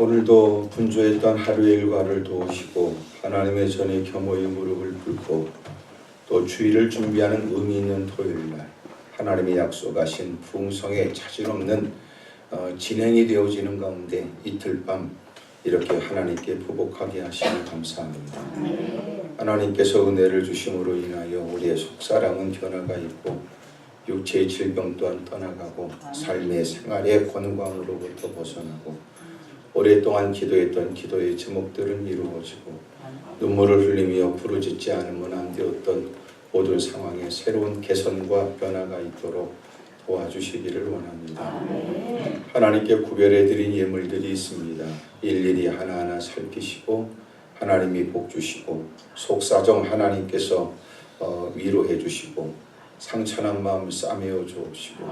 오늘도 분주했던 하루의 일과를 도우시고 하나님의 전에 겸허히 무릎을 꿇고 또 주일을 준비하는 의미 있는 토요일날 하나님이 약속하신 풍성에 차질 없는 진행이 되어지는 가운데 이틀 밤 이렇게 하나님께 부복하게 하시니 감사합니다. 하나님께서 은혜를 주심으로 인하여 우리의 속사람은 변화가 있고 육체의 질병 또한 떠나가고 삶의 생활의 권광으로부터 벗어나고 오랫동안 기도했던 기도의 제목들은 이루어지고 눈물을 흘리며 부르짖지 않으면 안 되었던 모든 상황에 새로운 개선과 변화가 있도록 도와주시기를 원합니다. 하나님께 구별해드린 예물들이 있습니다. 일일이 하나하나 살피시고 하나님이 복주시고 속사정 하나님께서 위로해 주시고 상처난 마음 싸매어 주시고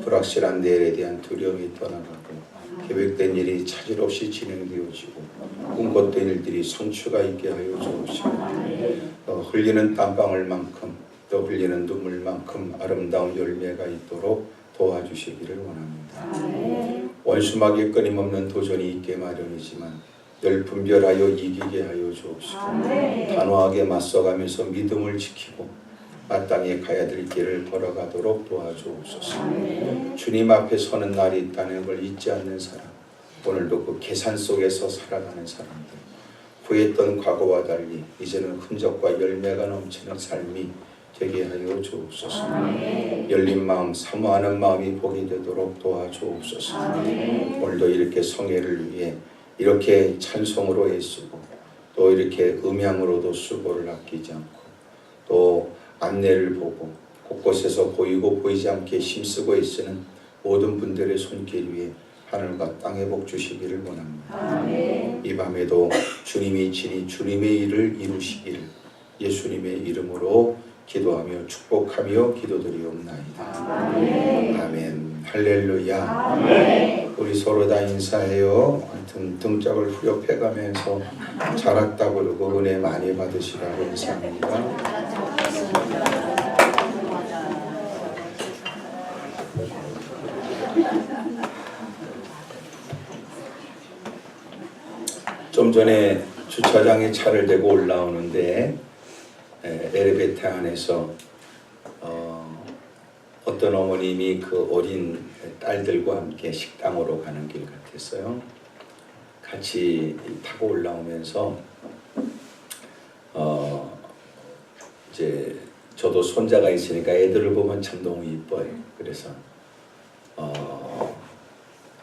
불확실한 내일에 대한 두려움이 떠나가고 계획된 일이 차질 없이 진행되어지고 꿈꿨던 일들이 성취가 있게 하여 주옵시고 흘리는 땀방울만큼 또 흘리는 눈물만큼 아름다운 열매가 있도록 도와주시기를 원합니다. 원수막이 끊임없는 도전이 있게 마련이지만 늘 분별하여 이기게 하여 주옵시고 단호하게 맞서가면서 믿음을 지키고 마땅히 가야 될 길을 걸어가도록 도와주옵소서. 주님 앞에 서는 날이 있다는 걸 잊지 않는 사람, 오늘도 그 계산 속에서 살아가는 사람들, 후회했던 과거와 달리 이제는 흔적과 열매가 넘치는 삶이 되게 하여 주옵소서. 열린 마음, 사모하는 마음이 보게 되도록 도와주옵소서. 오늘도 이렇게 성회를 위해 이렇게 찬송으로 애쓰고 또 이렇게 음향으로도 수고를 아끼지 않고 또 안내를 보고 곳곳에서 보이고 보이지 않게 힘쓰고 애쓰는 모든 분들의 손길 위에 하늘과 땅의 복 주시기를 원합니다. 이 밤에도 주님이 친히 주님의 일을 이루시기를 예수님의 이름으로 기도하며 축복하며 기도드리옵나이다. 아멘. 할렐루야. 우리 서로 다 인사해요. 등짝을 후렵해가면서 자랐다고 그러고 은혜 많이 받으시라고 인사합니다. 좀 전에 주차장에 차를 대고 올라오는데 엘리베이터 안에서 어떤 어머님이 그 어린 딸들과 함께 식당으로 가는 길 같았어요. 같이 타고 올라오면서 이제 저도 손자가 있으니까 애들을 보면 참 너무 이뻐요. 그래서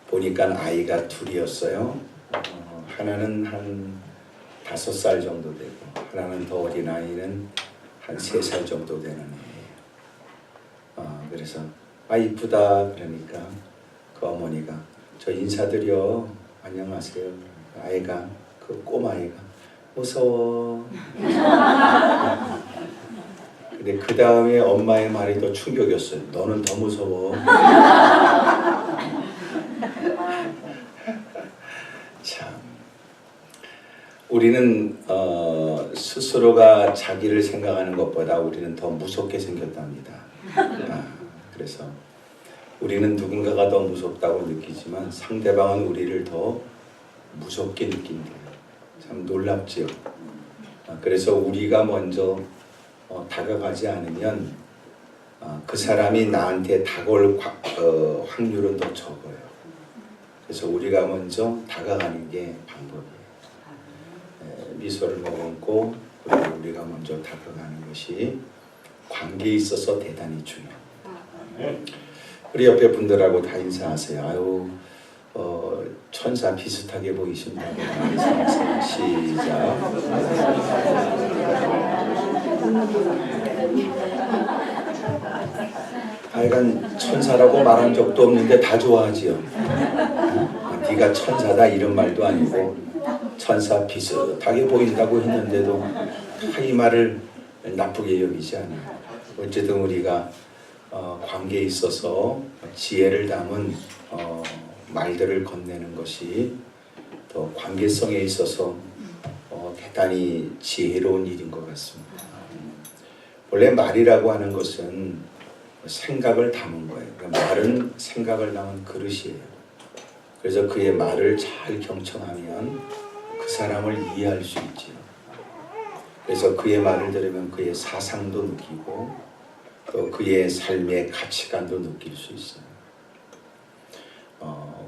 보니까 아이가 둘이었어요. 하나는 한 5살 정도 되고 하나는 더 어린 아이는 한 3살 정도 되는 애예요. 그래서 이쁘다 그러니까 그 어머니가 저 인사드려 안녕하세요. 아이가 그 꼬마아이가 무서워. 근데 그 다음에 엄마의 말이 더 충격이었어요. 너는 더 무서워. 참 우리는 스스로가 자기를 생각하는 것보다 우리는 더 무섭게 생겼답니다. 그래서 우리는 누군가가 더 무섭다고 느끼지만 상대방은 우리를 더 무섭게 느낀대요. 참 놀랍지요. 그래서 우리가 먼저 다가가지 않으면 그 사람이 나한테 다가올 확률은 더 적어요. 그래서 우리가 먼저 다가가는 게 방법이에요. 미소를 머금고 우리가 먼저 다가가는 것이 관계에 있어서 대단히 중요합니다. 우리 옆에 분들하고 다 인사하세요. 아유, 천사 비슷하게 보이신다고 인사하세요. 시작. 하여간 천사라고 말한 적도 없는데 다 좋아하지요. 네가 천사다 이런 말도 아니고 천사 비슷하게 보인다고 했는데도 이 말을 나쁘게 여기지 않아요. 어쨌든 우리가 관계에 있어서 지혜를 담은 말들을 건네는 것이 또 관계성에 있어서 대단히 지혜로운 일인 것 같습니다. 원래 말이라고 하는 것은 생각을 담은 거예요. 그러니까 말은 생각을 담은 그릇이에요. 그래서 그의 말을 잘 경청하면 그 사람을 이해할 수 있지요. 그래서 그의 말을 들으면 그의 사상도 느끼고 또 그의 삶의 가치관도 느낄 수 있어요.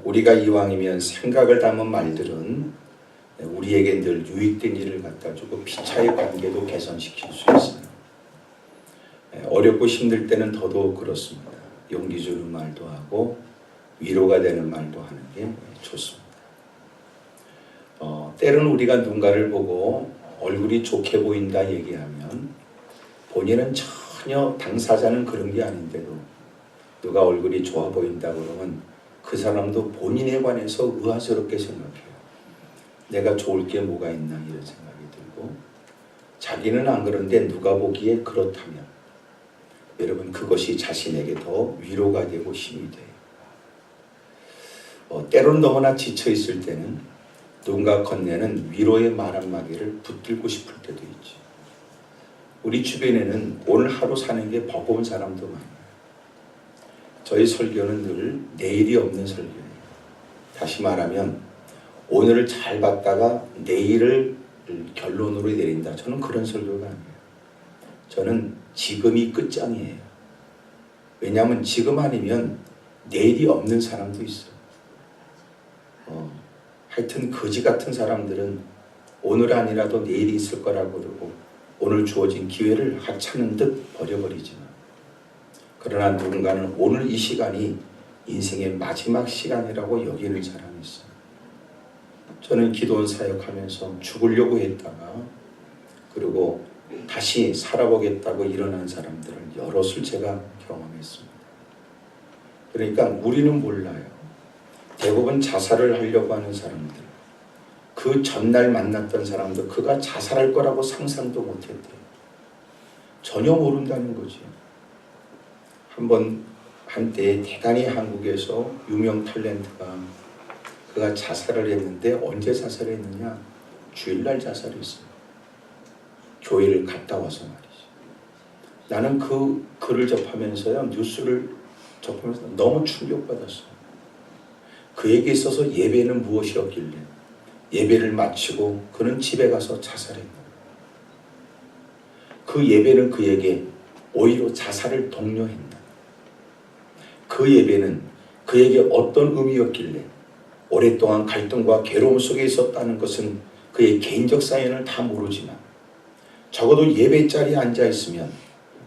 우리가 이왕이면 생각을 담은 말들은 우리에게 늘 유익된 일을 갖다 주고 피차의 관계도 개선시킬 수 있어요. 어렵고 힘들 때는 더더욱 그렇습니다. 용기 주는 말도 하고 위로가 되는 말도 하는 게 좋습니다. 때로는 우리가 누군가를 보고 얼굴이 좋게 보인다 얘기하면 본인은 전혀 당사자는 그런 게 아닌데도 누가 얼굴이 좋아 보인다 그러면 그 사람도 본인에 관해서 의아스럽게 생각해요. 내가 좋을 게 뭐가 있나 이런 생각이 들고 자기는 안 그런데 누가 보기에 그렇다면 여러분 그것이 자신에게 더 위로가 되고 힘이 돼요. 때론 너무나 지쳐 있을 때는 누군가 건네는 위로의 말 한마디를 붙들고 싶을 때도 있지. 우리 주변에는 오늘 하루 사는 게 버거운 사람도 많아요. 저희 설교는 늘 내일이 없는 설교예요. 다시 말하면 오늘을 잘 봤다가 내일을 결론으로 내린다. 저는 그런 설교가 아니에요. 저는 지금이 끝장이에요. 왜냐하면 지금 아니면 내일이 없는 사람도 있어요. 하여튼 거지 같은 사람들은 오늘 아니라도 내일이 있을 거라고 그러고 오늘 주어진 기회를 하찮은 듯 버려버리지만 그러나 누군가는 오늘 이 시간이 인생의 마지막 시간이라고 여기는 사람이 있어요. 저는 기도원 사역하면서 죽으려고 했다가 그리고 다시 살아보겠다고 일어난 사람들을 여럿을 제가 경험했습니다. 그러니까 우리는 몰라요. 대부분 자살을 하려고 하는 사람들, 그 전날 만났던 사람도 그가 자살할 거라고 상상도 못했대요. 전혀 모른다는 거죠. 한때 대단히 한국에서 유명 탤런트가 그가 자살을 했는데 언제 자살했느냐? 주일날 자살했어요. 교회를 갔다 와서 말이죠. 나는 그 글을 접하면서요, 뉴스를 접하면서 너무 충격받았어요. 그에게 있어서 예배는 무엇이었길래 예배를 마치고 그는 집에 가서 자살했다. 그 예배는 그에게 오히려 자살을 독려했다. 그 예배는 그에게 어떤 의미였길래 오랫동안 갈등과 괴로움 속에 있었다는 것은 그의 개인적 사연을 다 모르지만 적어도 예배 자리에 앉아 있으면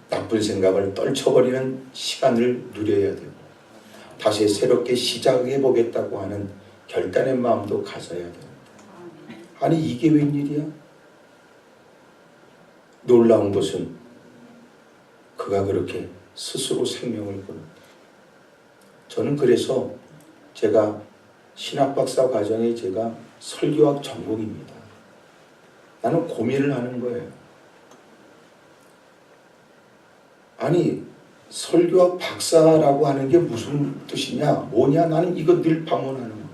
나쁜 생각을 떨쳐버리는 시간을 누려야 되고 다시 새롭게 시작해 보겠다고 하는 결단의 마음도 가져야 됩니다. 아니 이게 웬일이야? 놀라운 것은 그가 그렇게 스스로 생명을 끊었다. 저는 그래서 제가 신학박사 과정에 제가 설교학 전공입니다. 나는 고민을 하는 거예요. 아니 설교학 박사라고 하는 게 무슨 뜻이냐? 뭐냐? 나는 이거 늘 반문하는 거예요.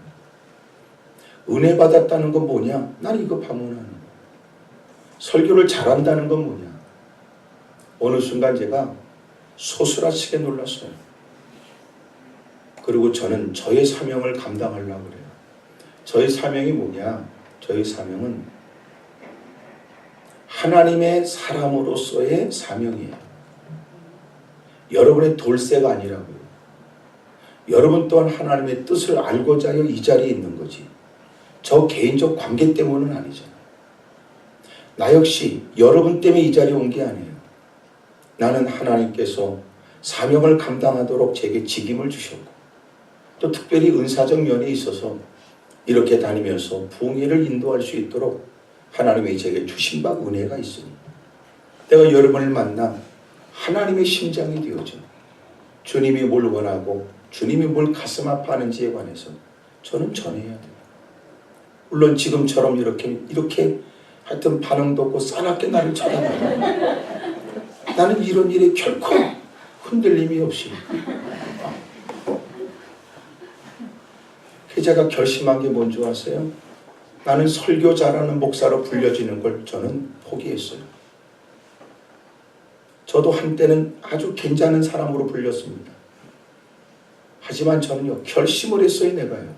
은혜 받았다는 건 뭐냐? 나는 이거 반문하는 거예요. 설교를 잘한다는 건 뭐냐? 어느 순간 제가 소스라치게 놀랐어요. 그리고 저는 저의 사명을 감당하려고 그래요. 저의 사명이 뭐냐? 저의 사명은 하나님의 사람으로서의 사명이에요. 여러분의 돌쇠가 아니라고요. 여러분 또한 하나님의 뜻을 알고자 하여 이 자리에 있는 거지. 저 개인적 관계 때문은 아니잖아요. 나 역시 여러분 때문에 이 자리에 온 게 아니에요. 나는 하나님께서 사명을 감당하도록 제게 직임을 주셨고 또 특별히 은사적 면에 있어서 이렇게 다니면서 부흥회를 인도할 수 있도록 하나님이 제게 주신 바 은혜가 있으니 내가 여러분을 만나 하나님의 심장이 되어져 주님이 뭘 원하고 주님이 뭘 가슴 아파하는지에 관해서 저는 전해야 돼요. 물론 지금처럼 이렇게 하여튼 반응도 없고 싸납게 나를 쳐다봐요. 나는 이런 일에 결코 흔들림이 없이 제가 결심한 게 뭔지 아세요? 나는 설교 잘하는 목사로 불려지는 걸 저는 포기했어요. 저도 한때는 아주 괜찮은 사람으로 불렸습니다. 하지만 저는요 결심을 했어요. 내가요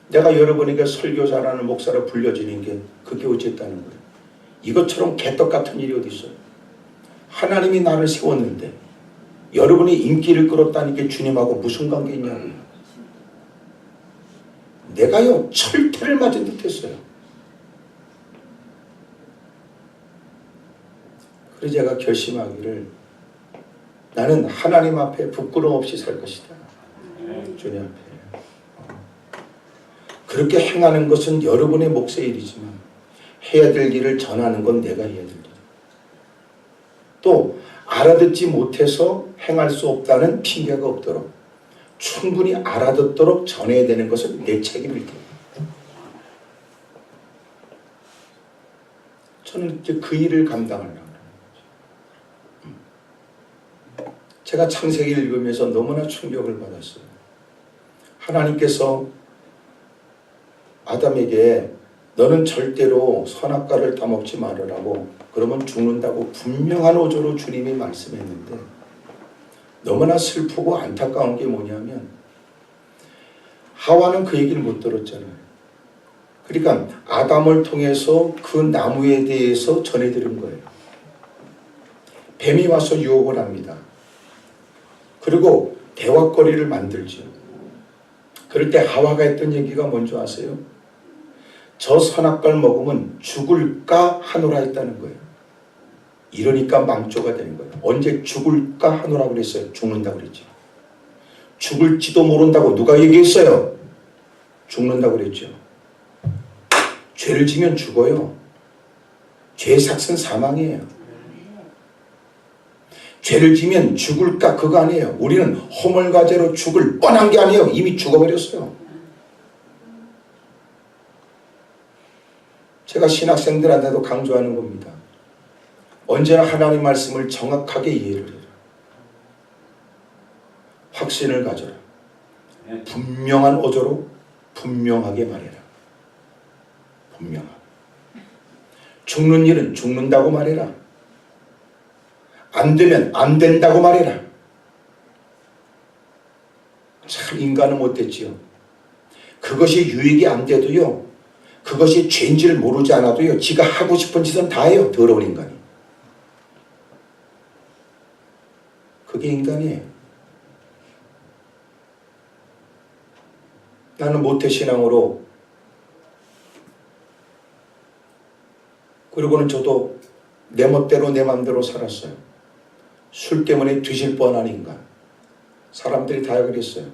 내가 여러분에게 설교 잘하는 목사로 불려지는 게 그게 어쨌다는 거예요. 이것처럼 개떡 같은 일이 어디 있어요. 하나님이 나를 세웠는데 여러분이 인기를 끌었다니까 주님하고 무슨 관계 있냐고요. 내가요 철퇴를 맞은 듯 했어요. 그래서 제가 결심하기를 나는 하나님 앞에 부끄러움 없이 살 것이다. 주님 앞에. 그렇게 행하는 것은 여러분의 몫의 일이지만 해야 될 일을 전하는 건 내가 해야 될 일. 또 알아듣지 못해서 행할 수 없다는 핑계가 없도록 충분히 알아듣도록 전해야 되는 것은 내 책임일 테고 저는 이제 그 일을 감당하려고 합니다. 제가 창세기를 읽으면서 너무나 충격을 받았어요. 하나님께서 아담에게 너는 절대로 선악과를 따먹지 말으라고 그러면 죽는다고 분명한 어조로 주님이 말씀했는데 너무나 슬프고 안타까운 게 뭐냐면 하와는 그 얘기를 못 들었잖아요. 그러니까 아담을 통해서 그 나무에 대해서 전해드린 거예요. 뱀이 와서 유혹을 합니다. 그리고 대화거리를 만들죠. 그럴 때 하와가 했던 얘기가 뭔지 아세요? 저 선악과를 먹으면 죽을까 하노라 했다는 거예요. 이러니까 망조가 되는 거예요. 언제 죽을까 하노라 그랬어요? 죽는다고 그랬죠. 죽을지도 모른다고 누가 얘기했어요? 죽는다고 그랬죠. 죄를 지면 죽어요. 죄의 삭은 사망이에요. 죄를 지면 죽을까 그거 아니에요. 우리는 허물과제로 죽을 뻔한 게 아니에요. 이미 죽어버렸어요. 제가 신학생들한테도 강조하는 겁니다. 언제나 하나님 말씀을 정확하게 이해를 해라. 확신을 가져라. 분명한 어조로 분명하게 말해라. 분명하게. 죽는 일은 죽는다고 말해라. 안 되면 안 된다고 말해라. 참 인간은 못됐지요. 그것이 유익이 안 돼도요. 그것이 죄인지를 모르지 않아도요. 지가 하고 싶은 짓은 다 해요. 더러운 인간이. 그게 인간이에요. 나는 모태신앙으로 그리고는 저도 내 멋대로 내 맘대로 살았어요. 술 때문에 뒤질 뻔한 인간. 사람들이 다 그랬어요.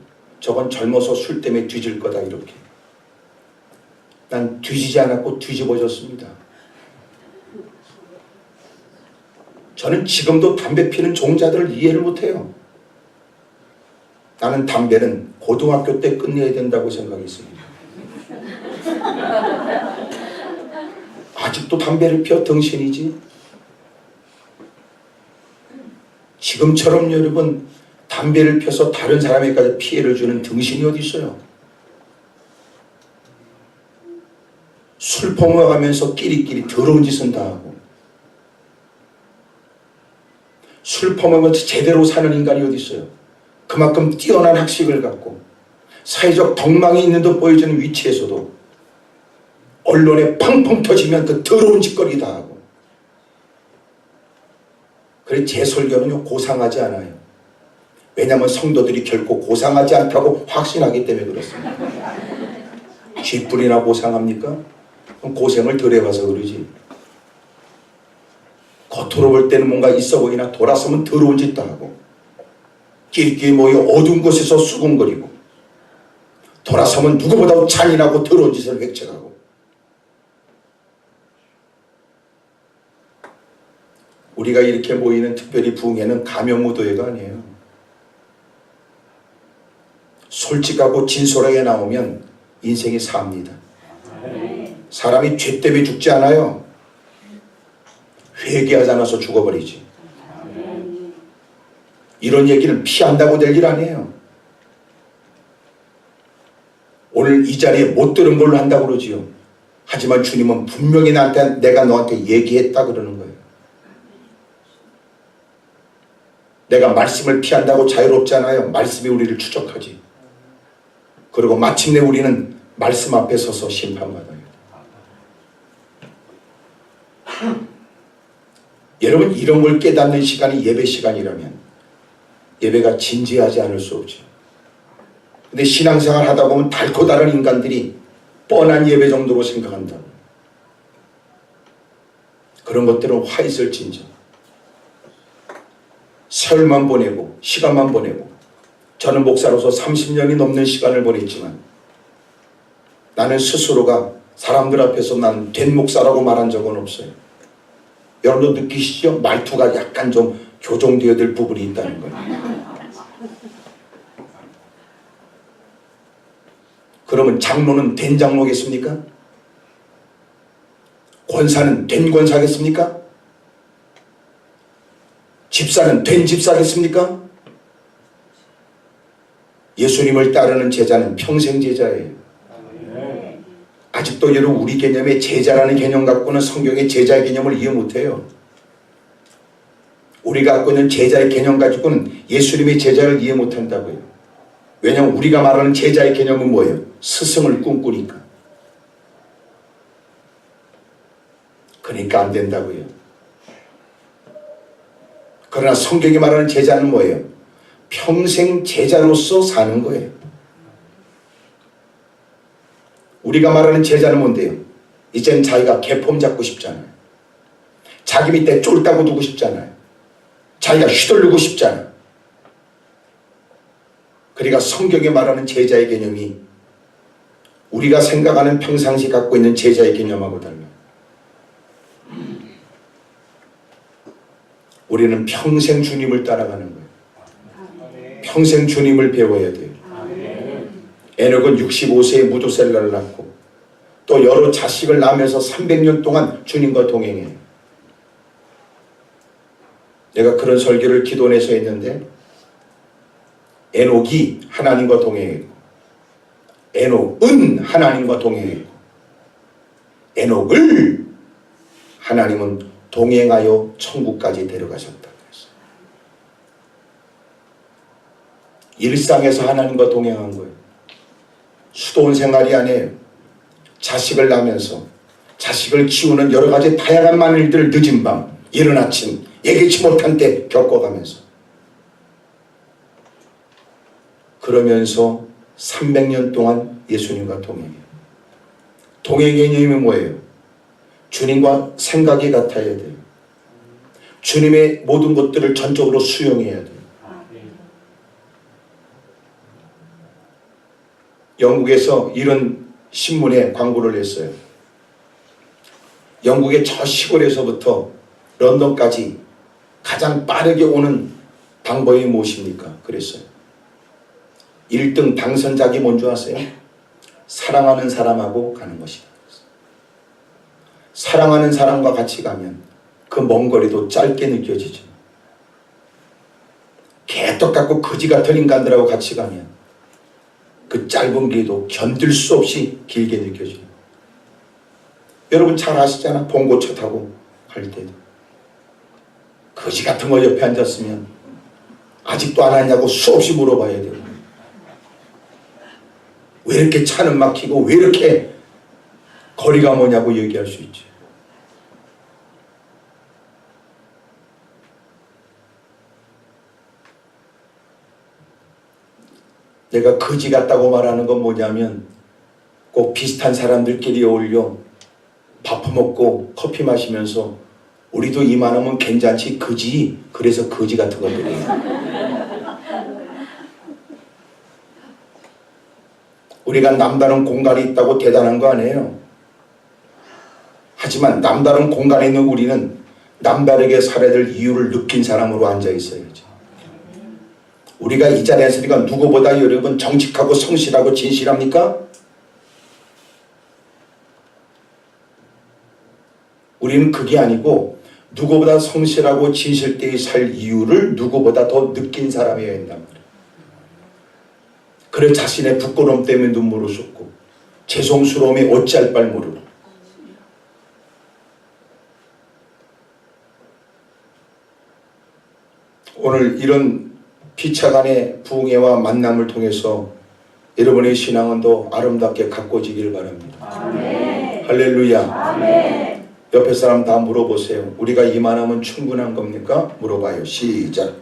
저건 젊어서 술 때문에 뒤질 거다 이렇게. 난 뒤지지 않았고 뒤집어졌습니다. 저는 지금도 담배 피는 종자들을 이해를 못해요. 나는 담배는 고등학교 때 끝내야 된다고 생각했습니다. 아직도 담배를 피워 등신이지. 지금처럼 여러분 담배를 펴서 다른 사람에게까지 피해를 주는 등신이 어디 있어요? 술 퍼먹어가면서 끼리끼리 더러운 짓은 다 하고 술 퍼먹으면서 제대로 사는 인간이 어디 있어요? 그만큼 뛰어난 학식을 갖고 사회적 덕망이 있는 듯 보여지는 위치에서도 언론에 팡팡 터지면 그 더러운 짓거리 다 하고. 그래서 제 설교는요 고상하지 않아요. 왜냐하면 성도들이 결코 고상하지 않다고 확신하기 때문에 그렇습니다. 쥐뿔이나 고상합니까? 그럼 고생을 덜 해봐서 그러지. 겉으로 볼 때는 뭔가 있어 보이나 돌아서면 더러운 짓도 하고 끼리끼리 모여 어두운 곳에서 수군거리고 돌아서면 누구보다 잔인하고 더러운 짓을 획책하고. 우리가 이렇게 모이는 특별히 부흥회는 가면무도회가 아니에요. 솔직하고 진솔하게 나오면 인생이 삽니다. 사람이 죄 때문에 죽지 않아요. 회개하지 않아서 죽어버리지. 이런 얘기를 피한다고 될 일 아니에요. 오늘 이 자리에 못 들은 걸로 한다고 그러지요. 하지만 주님은 분명히 내가 너한테 얘기했다 그러는 거예요. 내가 말씀을 피한다고 자유롭지 않아요. 말씀이 우리를 추적하지. 그리고 마침내 우리는 말씀 앞에 서서 심판받아요. 여러분, 이런 걸 깨닫는 시간이 예배 시간이라면 예배가 진지하지 않을 수 없죠. 근데 신앙생활 하다 보면 달고 다른 인간들이 뻔한 예배 정도로 생각한다. 그런 것들은 화 있을 진정. 세월만 보내고 시간만 보내고, 저는 목사로서 30년이 넘는 시간을 보냈지만 나는 스스로가 사람들 앞에서 난 된 목사라고 말한 적은 없어요. 여러분도 느끼시죠? 말투가 약간 좀 교정되어야 될 부분이 있다는 거예요. 그러면 장로는 된 장로겠습니까? 권사는 된 권사겠습니까? 집사는 된 집사겠습니까? 예수님을 따르는 제자는 평생 제자예요. 아직도 여러분, 우리 개념의 제자라는 개념 갖고는 성경의 제자의 개념을 이해 못해요. 우리가 갖고 있는 제자의 개념 가지고는 예수님의 제자를 이해 못한다고요. 왜냐하면 우리가 말하는 제자의 개념은 뭐예요? 스승을 꿈꾸니까. 그러니까 안 된다고요. 그러나 성경이 말하는 제자는 뭐예요? 평생 제자로서 사는 거예요. 우리가 말하는 제자는 뭔데요? 이제는 자기가 개폼 잡고 싶잖아요. 자기 밑에 쫄다고 두고 싶잖아요. 자기가 휘둘르고 싶잖아요. 그러니까 성경이 말하는 제자의 개념이 우리가 생각하는 평상시 갖고 있는 제자의 개념하고 달라요. 우리는 평생 주님을 따라가는 거예요. 평생 주님을 배워야 돼요. 에녹은 65세에 무두셀라를 낳고 또 여러 자식을 낳으면서 300년 동안 주님과 동행해요. 내가 그런 설교를 기도원에서 했는데, 에녹이 하나님과 동행했고 에녹은 하나님과 동행했고 에녹을 하나님은 동행하여 천국까지 데려가셨다. 일상에서 하나님과 동행한 거예요. 수도원 생활이 아니에요. 자식을 낳으면서 자식을 키우는 여러 가지 다양한 일들을 늦은 밤, 이른 아침, 예기치 못한 때 겪어가면서, 그러면서 300년 동안 예수님과 동행해요. 동행 개념이 뭐예요? 주님과 생각이 같아야 돼요. 주님의 모든 것들을 전적으로 수용해야 돼요. 영국에서 이런 신문에 광고를 냈어요. 영국의 저 시골에서부터 런던까지 가장 빠르게 오는 방법이 무엇입니까? 그랬어요. 1등 당선작이 뭔지 아세요? 사랑하는 사람하고 가는 것이다. 사랑하는 사람과 같이 가면 그 먼 거리도 짧게 느껴지죠. 개떡 같고 거지 같은 인간들하고 같이 가면 그 짧은 길도 견딜 수 없이 길게 느껴져요. 여러분 잘 아시잖아. 봉고차 타고 갈 때도 거지 같은 거 옆에 앉았으면 아직도 안 왔냐고 수없이 물어봐야 돼요. 왜 이렇게 차는 막히고 왜 이렇게 거리가 뭐냐고 얘기할 수 있지. 내가 거지 같다고 말하는 건 뭐냐면, 꼭 비슷한 사람들끼리 어울려 밥 먹고 커피 마시면서 우리도 이만하면 괜찮지 거지, 그래서 거지 같은 것들이에요. 우리가 남다른 공간이 있다고 대단한 거 아니에요. 하지만 남다른 공간에 있는 우리는 남다르게 살아야 될 이유를 느낀 사람으로 앉아 있어야죠. 우리가 이 자리에 있으니까 누구보다 여러분 정직하고 성실하고 진실합니까? 우리는 그게 아니고 누구보다 성실하고 진실되게 살 이유를 누구보다 더 느낀 사람이어야 한단 말이에요. 그래 자신의 부끄러움 때문에 눈물을 쏟고 죄송스러움에 어찌할 바를 모르고, 오늘 이런 피차간의 부흥회와 만남을 통해서 여러분의 신앙은 더 아름답게 가꿔지길 바랍니다. 아멘. 할렐루야. 아멘. 옆에 사람 다 물어보세요. 우리가 이만하면 충분한 겁니까? 물어봐요. 시작.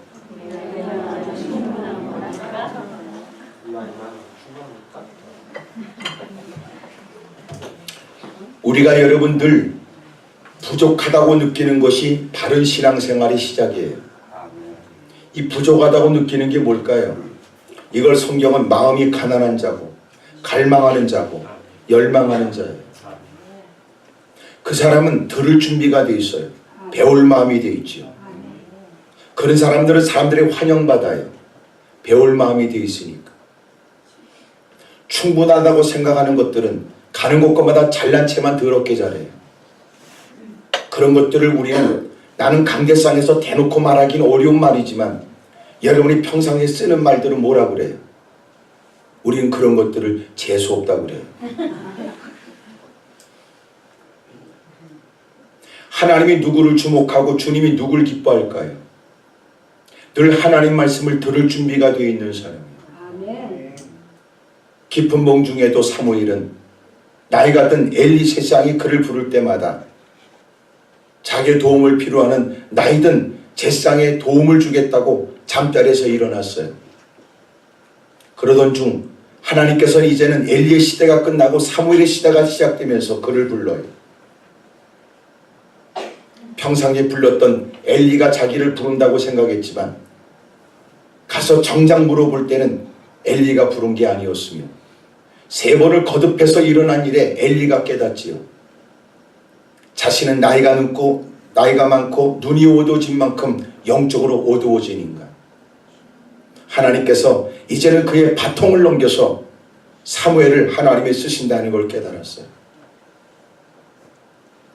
우리가 여러분들 부족하다고 느끼는 것이 바른 신앙생활의 시작이에요. 이 부족하다고 느끼는 게 뭘까요? 이걸 성경은 마음이 가난한 자고 갈망하는 자고 열망하는 자예요. 그 사람은 들을 준비가 돼 있어요. 배울 마음이 돼 있죠. 그런 사람들은 사람들이 환영받아요. 배울 마음이 돼 있으니까. 충분하다고 생각하는 것들은 가는 곳마다 잘난 체만 더럽게 잘해요. 그런 것들을 우리는 나는 강대상에서 대놓고 말하기는 어려운 말이지만 여러분이 평상시에 쓰는 말들은 뭐라 그래요? 우리는 그런 것들을 재수없다 그래요. 하나님이 누구를 주목하고 주님이 누구를 기뻐할까요? 늘 하나님 말씀을 들을 준비가 되어 있는 사람이에요. 깊은 몽 중에도 사무엘은 나이가 든 엘리 세상이 그를 부를 때마다 자기의 도움을 필요하는 나이든 제상에 도움을 주겠다고 잠자리에서 일어났어요. 그러던 중 하나님께서는 이제는 엘리의 시대가 끝나고 사무엘의 시대가 시작되면서 그를 불러요. 평상시에 불렀던 엘리가 자기를 부른다고 생각했지만 가서 정작 물어볼 때는 엘리가 부른 게 아니었으며 세 번을 거듭해서 일어난 일에 엘리가 깨닫지요. 자신은 나이가 많고 눈이 어두워진 만큼 영적으로 어두워진 인간. 하나님께서 이제는 그의 바통을 넘겨서 사무엘을 하나님이 쓰신다는 걸 깨달았어요.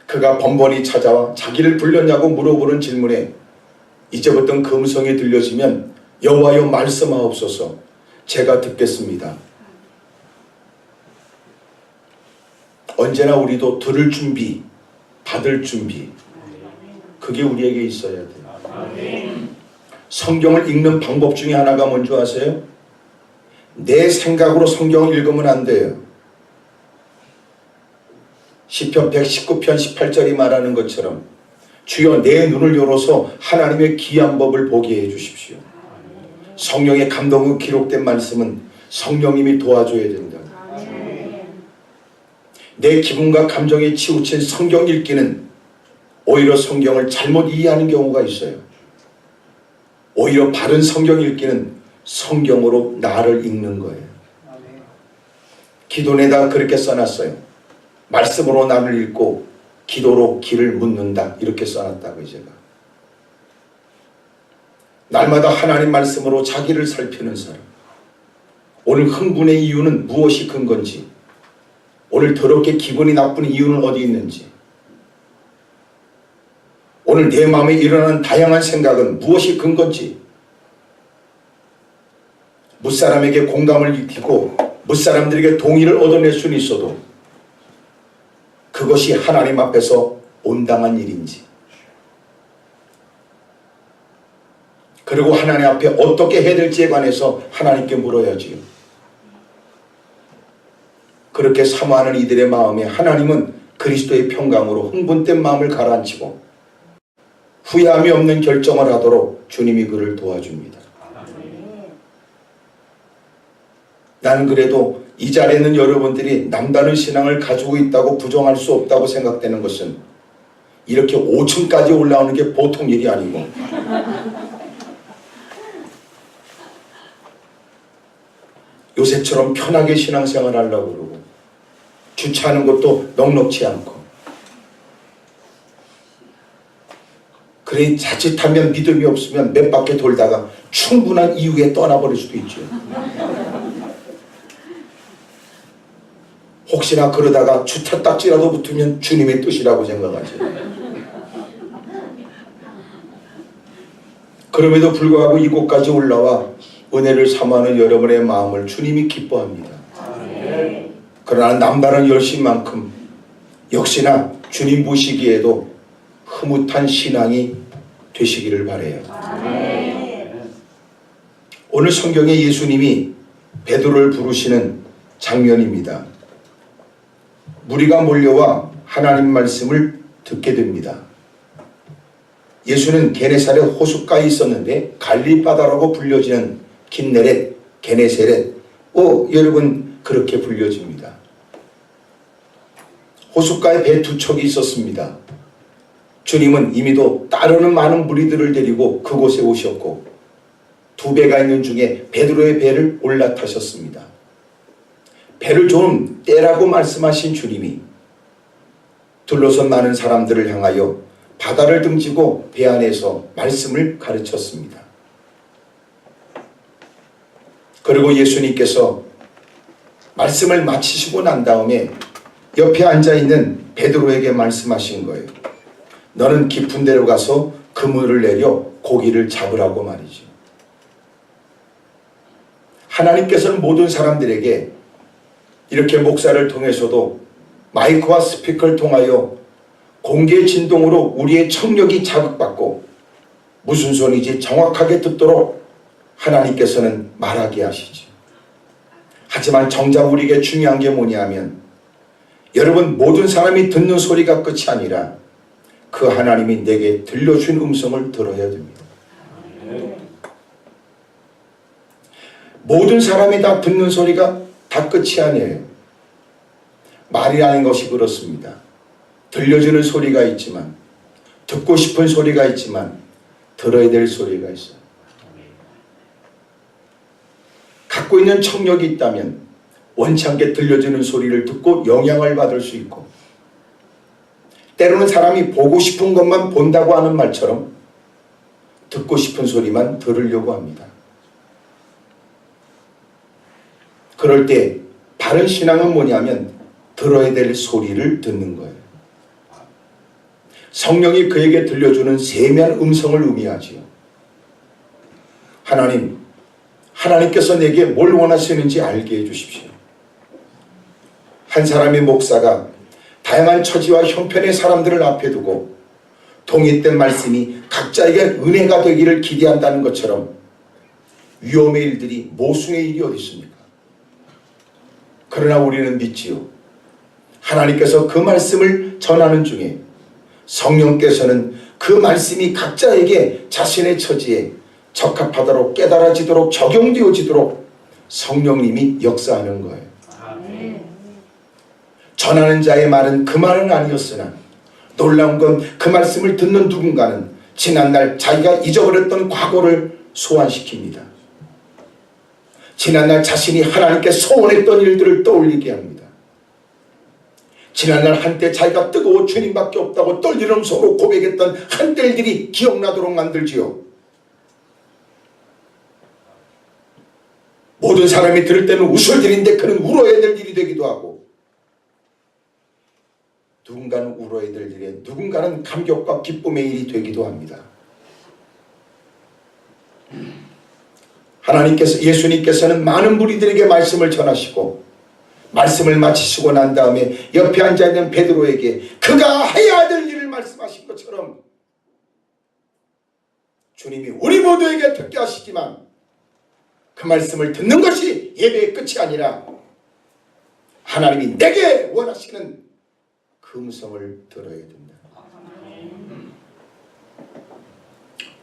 그가 번번이 찾아와 자기를 불렀냐고 물어보는 질문에 이제부터 그 음성이 들려지면 여호와여 말씀하옵소서 제가 듣겠습니다. 언제나 우리도 들을 준비, 받을 준비 그게 우리에게 있어야 돼요. 성경을 읽는 방법 중에 하나가 뭔지 아세요? 내 생각으로 성경을 읽으면 안 돼요. 시편 119편 18절이 말하는 것처럼 주여 내 눈을 열어서 하나님의 귀한 법을 보게 해주십시오. 성령의 감동으로 기록된 말씀은 성령님이 도와줘야 된다. 내 기분과 감정에 치우친 성경 읽기는 오히려 성경을 잘못 이해하는 경우가 있어요. 오히려 바른 성경 읽기는 성경으로 나를 읽는 거예요. 기도내다가 그렇게 써놨어요. 말씀으로 나를 읽고 기도로 길을 묻는다 이렇게 써놨다고요. 제가 날마다 하나님 말씀으로 자기를 살피는 사람. 오늘 흥분의 이유는 무엇이 큰 건지, 오늘 더럽게 기분이 나쁜 이유는 어디 있는지, 오늘 내 마음에 일어나는 다양한 생각은 무엇이 큰 건지, 무사람에게 공감을 일으키고 무사람들에게 동의를 얻어낼 수는 있어도 그것이 하나님 앞에서 온당한 일인지, 그리고 하나님 앞에 어떻게 해야 될지에 관해서 하나님께 물어야지요. 그렇게 사모하는 이들의 마음에 하나님은 그리스도의 평강으로 흥분된 마음을 가라앉히고 후회함이 없는 결정을 하도록 주님이 그를 도와줍니다. 나는 그래도 이 자리에 있는 여러분들이 남다른 신앙을 가지고 있다고 부정할 수 없다고 생각되는 것은 이렇게 5층까지 올라오는 게 보통 일이 아니고 요새처럼 편하게 신앙생활 하려고 그러고 주차하는 것도 넉넉치 않고 그래 자칫하면 믿음이 없으면 몇 바퀴 돌다가 충분한 이유에 떠나버릴 수도 있죠. 혹시나 그러다가 주차 딱지라도 붙으면 주님의 뜻이라고 생각하죠. 그럼에도 불구하고 이곳까지 올라와 은혜를 사모하는 여러분의 마음을 주님이 기뻐합니다. 그러나 남다른 열심만큼 역시나 주님 보시기에도 흐뭇한 신앙이 되시기를 바라요. 오늘 성경에 예수님이 베드로를 부르시는 장면입니다. 무리가 몰려와 하나님 말씀을 듣게 됩니다. 예수는 게네사렛 호숫가에 있었는데 갈릴바다라고 불려지는 긴네렛, 게네사렛, 여러분 그렇게 불려집니다. 호숫가에 배 두 척이 있었습니다. 주님은 이미도 따르는 많은 무리들을 데리고 그곳에 오셨고 두 배가 있는 중에 베드로의 배를 올라타셨습니다. 배를 좀 떼라고 말씀하신 주님이 둘러선 많은 사람들을 향하여 바다를 등지고 배 안에서 말씀을 가르쳤습니다. 그리고 예수님께서 말씀을 마치시고 난 다음에 옆에 앉아있는 베드로에게 말씀하신 거예요. 너는 깊은 데로 가서 그물을 내려 고기를 잡으라고 말이죠. 하나님께서는 모든 사람들에게 이렇게 목사를 통해서도 마이크와 스피커를 통하여 공개 진동으로 우리의 청력이 자극받고 무슨 소리인지 정확하게 듣도록 하나님께서는 말하게 하시지. 하지만 정작 우리에게 중요한 게 뭐냐면 여러분 모든 사람이 듣는 소리가 끝이 아니라 그 하나님이 내게 들려준 음성을 들어야 됩니다. 모든 사람이 다 듣는 소리가 다 끝이 아니에요. 말이라는 것이 그렇습니다. 들려주는 소리가 있지만 듣고 싶은 소리가 있지만 들어야 될 소리가 있어요. 갖고 있는 청력이 있다면 원치 않게 들려주는 소리를 듣고 영향을 받을 수 있고 때로는 사람이 보고 싶은 것만 본다고 하는 말처럼 듣고 싶은 소리만 들으려고 합니다. 그럴 때 바른 신앙은 뭐냐면 들어야 될 소리를 듣는 거예요. 성령이 그에게 들려주는 세미한 음성을 의미하지요. 하나님께서 내게 뭘 원하시는지 알게 해주십시오. 한 사람의 목사가 다양한 처지와 형편의 사람들을 앞에 두고 통일된 말씀이 각자에게 은혜가 되기를 기대한다는 것처럼 위험의 일들이 모순의 일이 어디 있습니까? 그러나 우리는 믿지요. 하나님께서 그 말씀을 전하는 중에 성령께서는 그 말씀이 각자에게 자신의 처지에 적합하도록 깨달아지도록 적용되어지도록 성령님이 역사하는 거예요. 전하는 자의 말은 그 말은 아니었으나 놀라운 건 그 말씀을 듣는 누군가는 지난날 자기가 잊어버렸던 과거를 소환시킵니다. 지난날 자신이 하나님께 소원했던 일들을 떠올리게 합니다. 지난날 한때 자기가 뜨거워 주님밖에 없다고 떨리는 음성으로 고백했던 한때 일들이 기억나도록 만들지요. 모든 사람이 들을 때는 웃을 일인데 그는 울어야 될 일이 되기도 하고 누군가는 울어야 될 일에 누군가는 감격과 기쁨의 일이 되기도 합니다. 예수님께서는 많은 무리들에게 말씀을 전하시고 말씀을 마치시고 난 다음에 옆에 앉아있는 베드로에게 그가 해야 될 일을 말씀하신 것처럼 주님이 우리 모두에게 듣게 하시지만 그 말씀을 듣는 것이 예배의 끝이 아니라 하나님이 내게 원하시는 그 음성을 들어야 된다.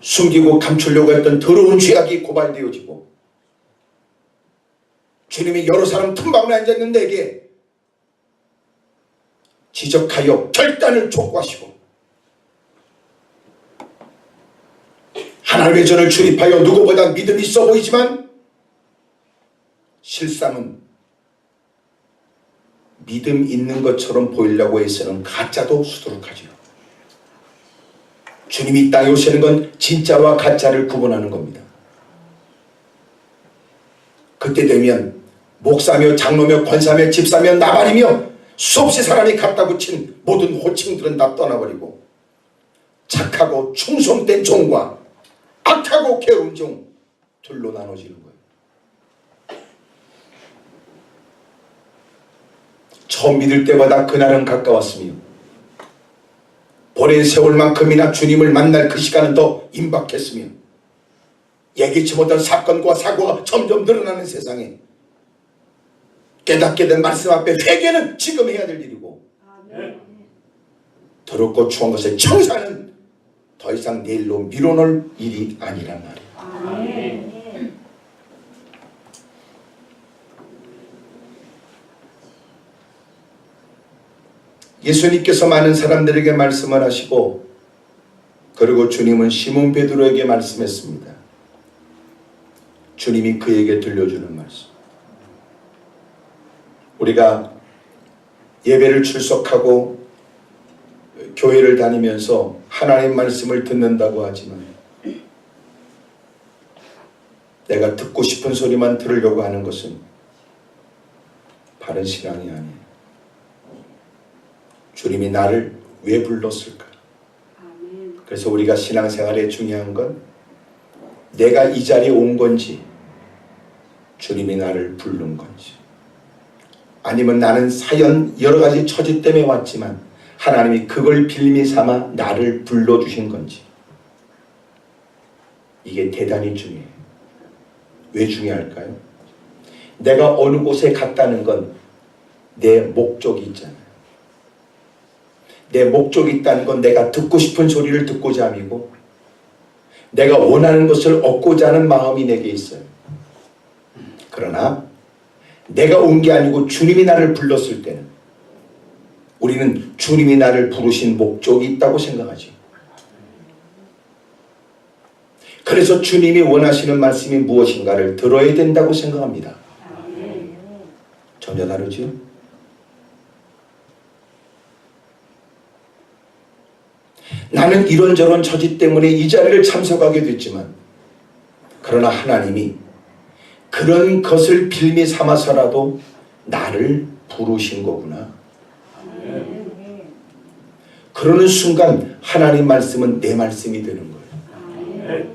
숨기고 감추려고 했던 더러운 죄악이 고발되어지고 주님이 여러 사람 틈바구니에 앉아있는 내게 지적하여 결단을 촉구하시고 하나님의 전을 출입하여 누구보다 믿음이 있어 보이지만 실상은 믿음 있는 것처럼 보이려고 해서는 가짜도 수두룩하지요. 주님이 이 땅에 오시는 건 진짜와 가짜를 구분하는 겁니다. 그때 되면 목사며 장로며 권사며 집사며 나발이며 수없이 사람이 갖다 붙인 모든 호칭들은 다 떠나버리고 착하고 충성된 종과 악하고 게으른 종 둘로 나눠지는 거예요. 처음 믿을 때보다 그날은 가까웠으며 오랜 세월만큼이나 주님을 만날 그 시간은 더 임박했으며 예기치 못한 사건과 사고가 점점 늘어나는 세상에 깨닫게 된 말씀 앞에 회개는 지금 해야 될 일이고, 더럽고 추한 것에 청사는 더 이상 내일로 미뤄놓을 일이 아니란 말이에요. 예수님께서 많은 사람들에게 말씀을 하시고, 그리고 주님은 시몬 베드로에게 말씀했습니다. 주님이 그에게 들려주는 말씀. 우리가 예배를 출석하고 교회를 다니면서 하나님 말씀을 듣는다고 하지만 내가 듣고 싶은 소리만 들으려고 하는 것은 바른 신앙이 아니에요. 주님이 나를 왜 불렀을까? 그래서 우리가 신앙생활에 중요한 건 내가 이 자리에 온 건지, 주님이 나를 부른 건지, 아니면 나는 사연 여러 가지 처지 때문에 왔지만 하나님이 그걸 빌미 삼아 나를 불러주신 건지. 이게 대단히 중요해요. 왜 중요할까요? 내가 어느 곳에 갔다는 건 내 목적이 있잖아요. 내 목적이 있다는 건 내가 듣고 싶은 소리를 듣고자 함이고, 내가 원하는 것을 얻고자 하는 마음이 내게 있어요. 그러나 내가 온 게 아니고 주님이 나를 불렀을 때는 우리는 주님이 나를 부르신 목적이 있다고 생각하죠. 그래서 주님이 원하시는 말씀이 무엇인가를 들어야 된다고 생각합니다. 전혀 다르죠? 나는 이런저런 처지 때문에 이 자리를 참석하게 됐지만, 그러나 하나님이 그런 것을 빌미 삼아서라도 나를 부르신 거구나. 그러는 순간 하나님 말씀은 내 말씀이 되는 거예요.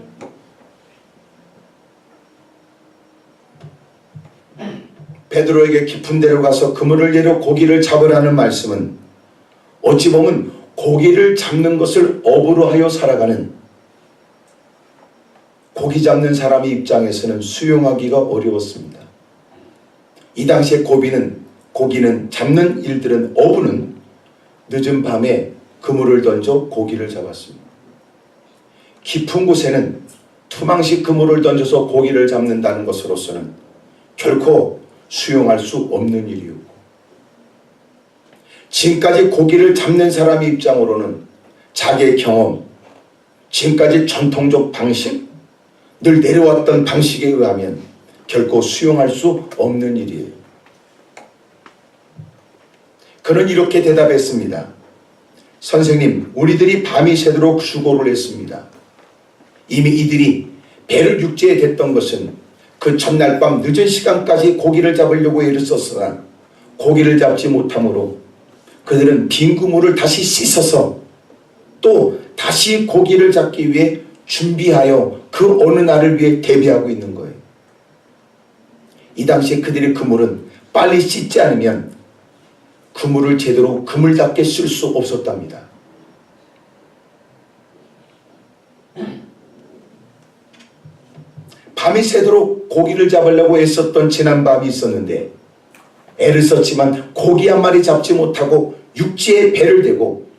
베드로에게 깊은 데로 가서 그물을 내려 고기를 잡으라는 말씀은 어찌 보면 고기를 잡는 것을 업으로 하여 살아가는 고기 잡는 사람의 입장에서는 수용하기가 어려웠습니다. 이 당시에 고기는 잡는 일들은 어부는 늦은 밤에 그물을 던져 고기를 잡았습니다. 깊은 곳에는 투망식 그물을 던져서 고기를 잡는다는 것으로서는 결코 수용할 수 없는 일이었고, 지금까지 고기를 잡는 사람의 입장으로는 자기의 경험, 지금까지 전통적 방식, 늘 내려왔던 방식에 의하면 결코 수용할 수 없는 일이에요. 그는 이렇게 대답했습니다. 선생님, 우리들이 밤이 새도록 수고를 했습니다. 이미 이들이 배를 육지에 댔던 것은 그 전날 밤 늦은 시간까지 고기를 잡으려고 애를 썼으나 고기를 잡지 못하므로 그들은 빈 그물을 다시 씻어서 또 다시 고기를 잡기 위해 준비하여 그 어느 날을 위해 대비하고 있는 거예요. 이 당시에 그들의 그물은 빨리 씻지 않으면 그물을 제대로 그물답게 쓸 수 없었답니다. 밤이 새도록 고기를 잡으려고 애썼던 지난 밤이 있었는데 애를 썼지만 고기 한 마리 잡지 못하고 육지에 배를 대고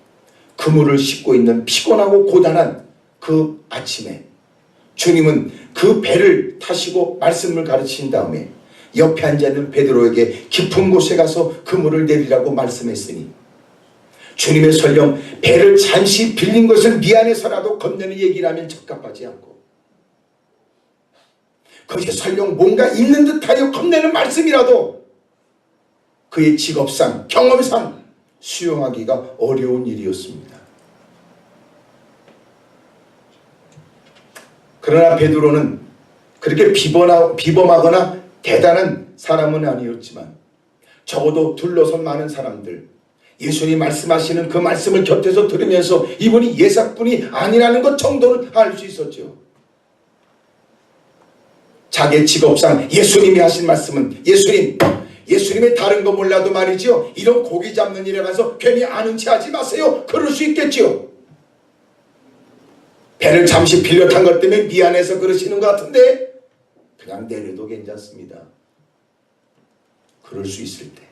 그물을 싣고 있는 피곤하고 고단한 그 아침에 주님은 그 배를 타시고 말씀을 가르친 다음에 옆에 앉아있는 베드로에게 깊은 곳에 가서 그물을 내리라고 말씀했으니, 주님의 설령 배를 잠시 빌린 것을 미안해서라도 건네는 얘기를 하면 적합하지 않고, 그것이 설령 뭔가 있는 듯하여 건네는 말씀이라도 그의 직업상 경험상 수용하기가 어려운 일이었습니다. 그러나 베드로는 그렇게 비범하거나 대단한 사람은 아니었지만 적어도 둘러선 많은 사람들, 예수님이 말씀하시는 그 말씀을 곁에서 들으면서 이분이 예사꾼이 아니라는 것 정도는 알 수 있었죠. 자기의 직업상 예수님이 하신 말씀은 예수님의 다른 거 몰라도 말이죠, 이런 고기 잡는 일에 가서 괜히 아는 체 하지 마세요. 그럴 수 있겠죠. 배를 잠시 빌려 탄 것 때문에 미안해서 그러시는 것 같은데 그냥 내려도 괜찮습니다. 그럴 수 있을 때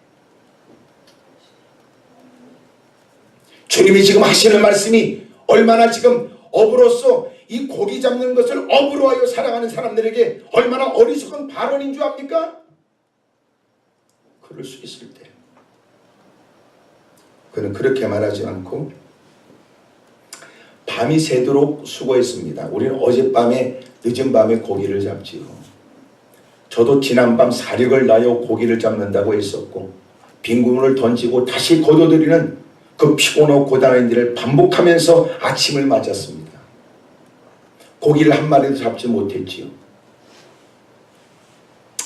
주님이 지금 하시는 말씀이 얼마나 지금 업으로서 이 고기 잡는 것을 업으로 하여 살아가는 사람들에게 얼마나 어리석은 발언인 줄 압니까? 그럴 수 있을 때 그는 그렇게 말하지 않고 밤이 새도록 수고했습니다. 우리는 어젯밤에 늦은 밤에 고기를 잡지요. 저도 지난밤 사력을 다하여 고기를 잡는다고 했었고 빈구문을 던지고 다시 거둬들이는 그 피곤하고 고단한 일을 반복하면서 아침을 맞았습니다. 고기를 한 마리도 잡지 못했지요.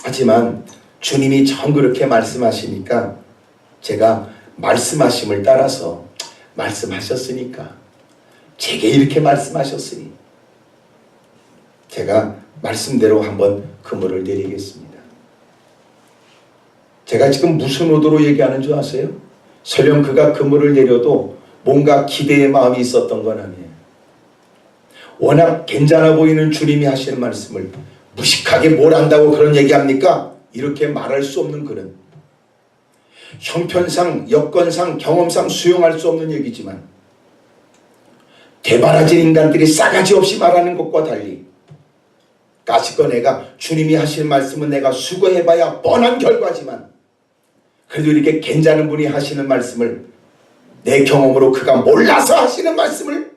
하지만 주님이 정 그렇게 말씀하시니까 제가 말씀하심을 따라서 말씀하셨으니까 제게 이렇게 말씀하셨으니 제가 말씀대로 한번 그물을 내리겠습니다. 제가 지금 무슨 의도로 얘기하는 줄 아세요? 설령 그가 그물을 내려도 뭔가 기대의 마음이 있었던 건 아니에요. 워낙 괜찮아 보이는 주님이 하시는 말씀을 무식하게 뭘 안다고 그런 얘기합니까? 이렇게 말할 수 없는 그는 형편상, 여건상, 경험상 수용할 수 없는 얘기지만 대바라진 인간들이 싸가지 없이 말하는 것과 달리 까짓거 내가 주님이 하시는 말씀은 내가 수고해봐야 뻔한 결과지만 그래도 이렇게 괜찮은 분이 하시는 말씀을 내 경험으로 그가 몰라서 하시는 말씀을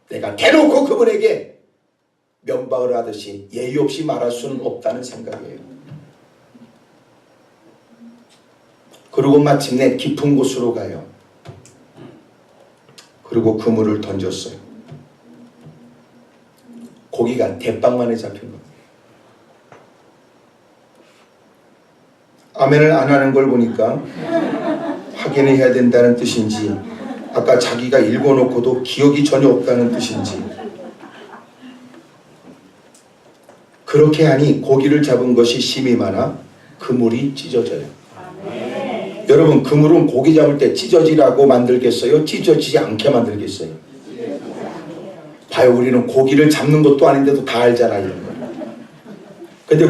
내가 대놓고 그분에게 면박을 하듯이 예의 없이 말할 수는 없다는 생각이에요. 그리고 마침내 깊은 곳으로 가요. 그리고 그물을 던졌어요. 고기가 대빵만에 잡힌 겁니다. 아멘을 안 하는 걸 보니까 확인을 해야 된다는 뜻인지 아까 자기가 읽어놓고도 기억이 전혀 없다는 뜻인지 그렇게 하니 고기를 잡은 것이 심이 많아 그물이 찢어져요. 여러분 그물은 고기 잡을 때 찢어지라고 만들겠어요? 찢어지지 않게 만들겠어요? 봐요, 우리는 고기를 잡는 것도 아닌데도 다 알잖아요, 이런 거. 근데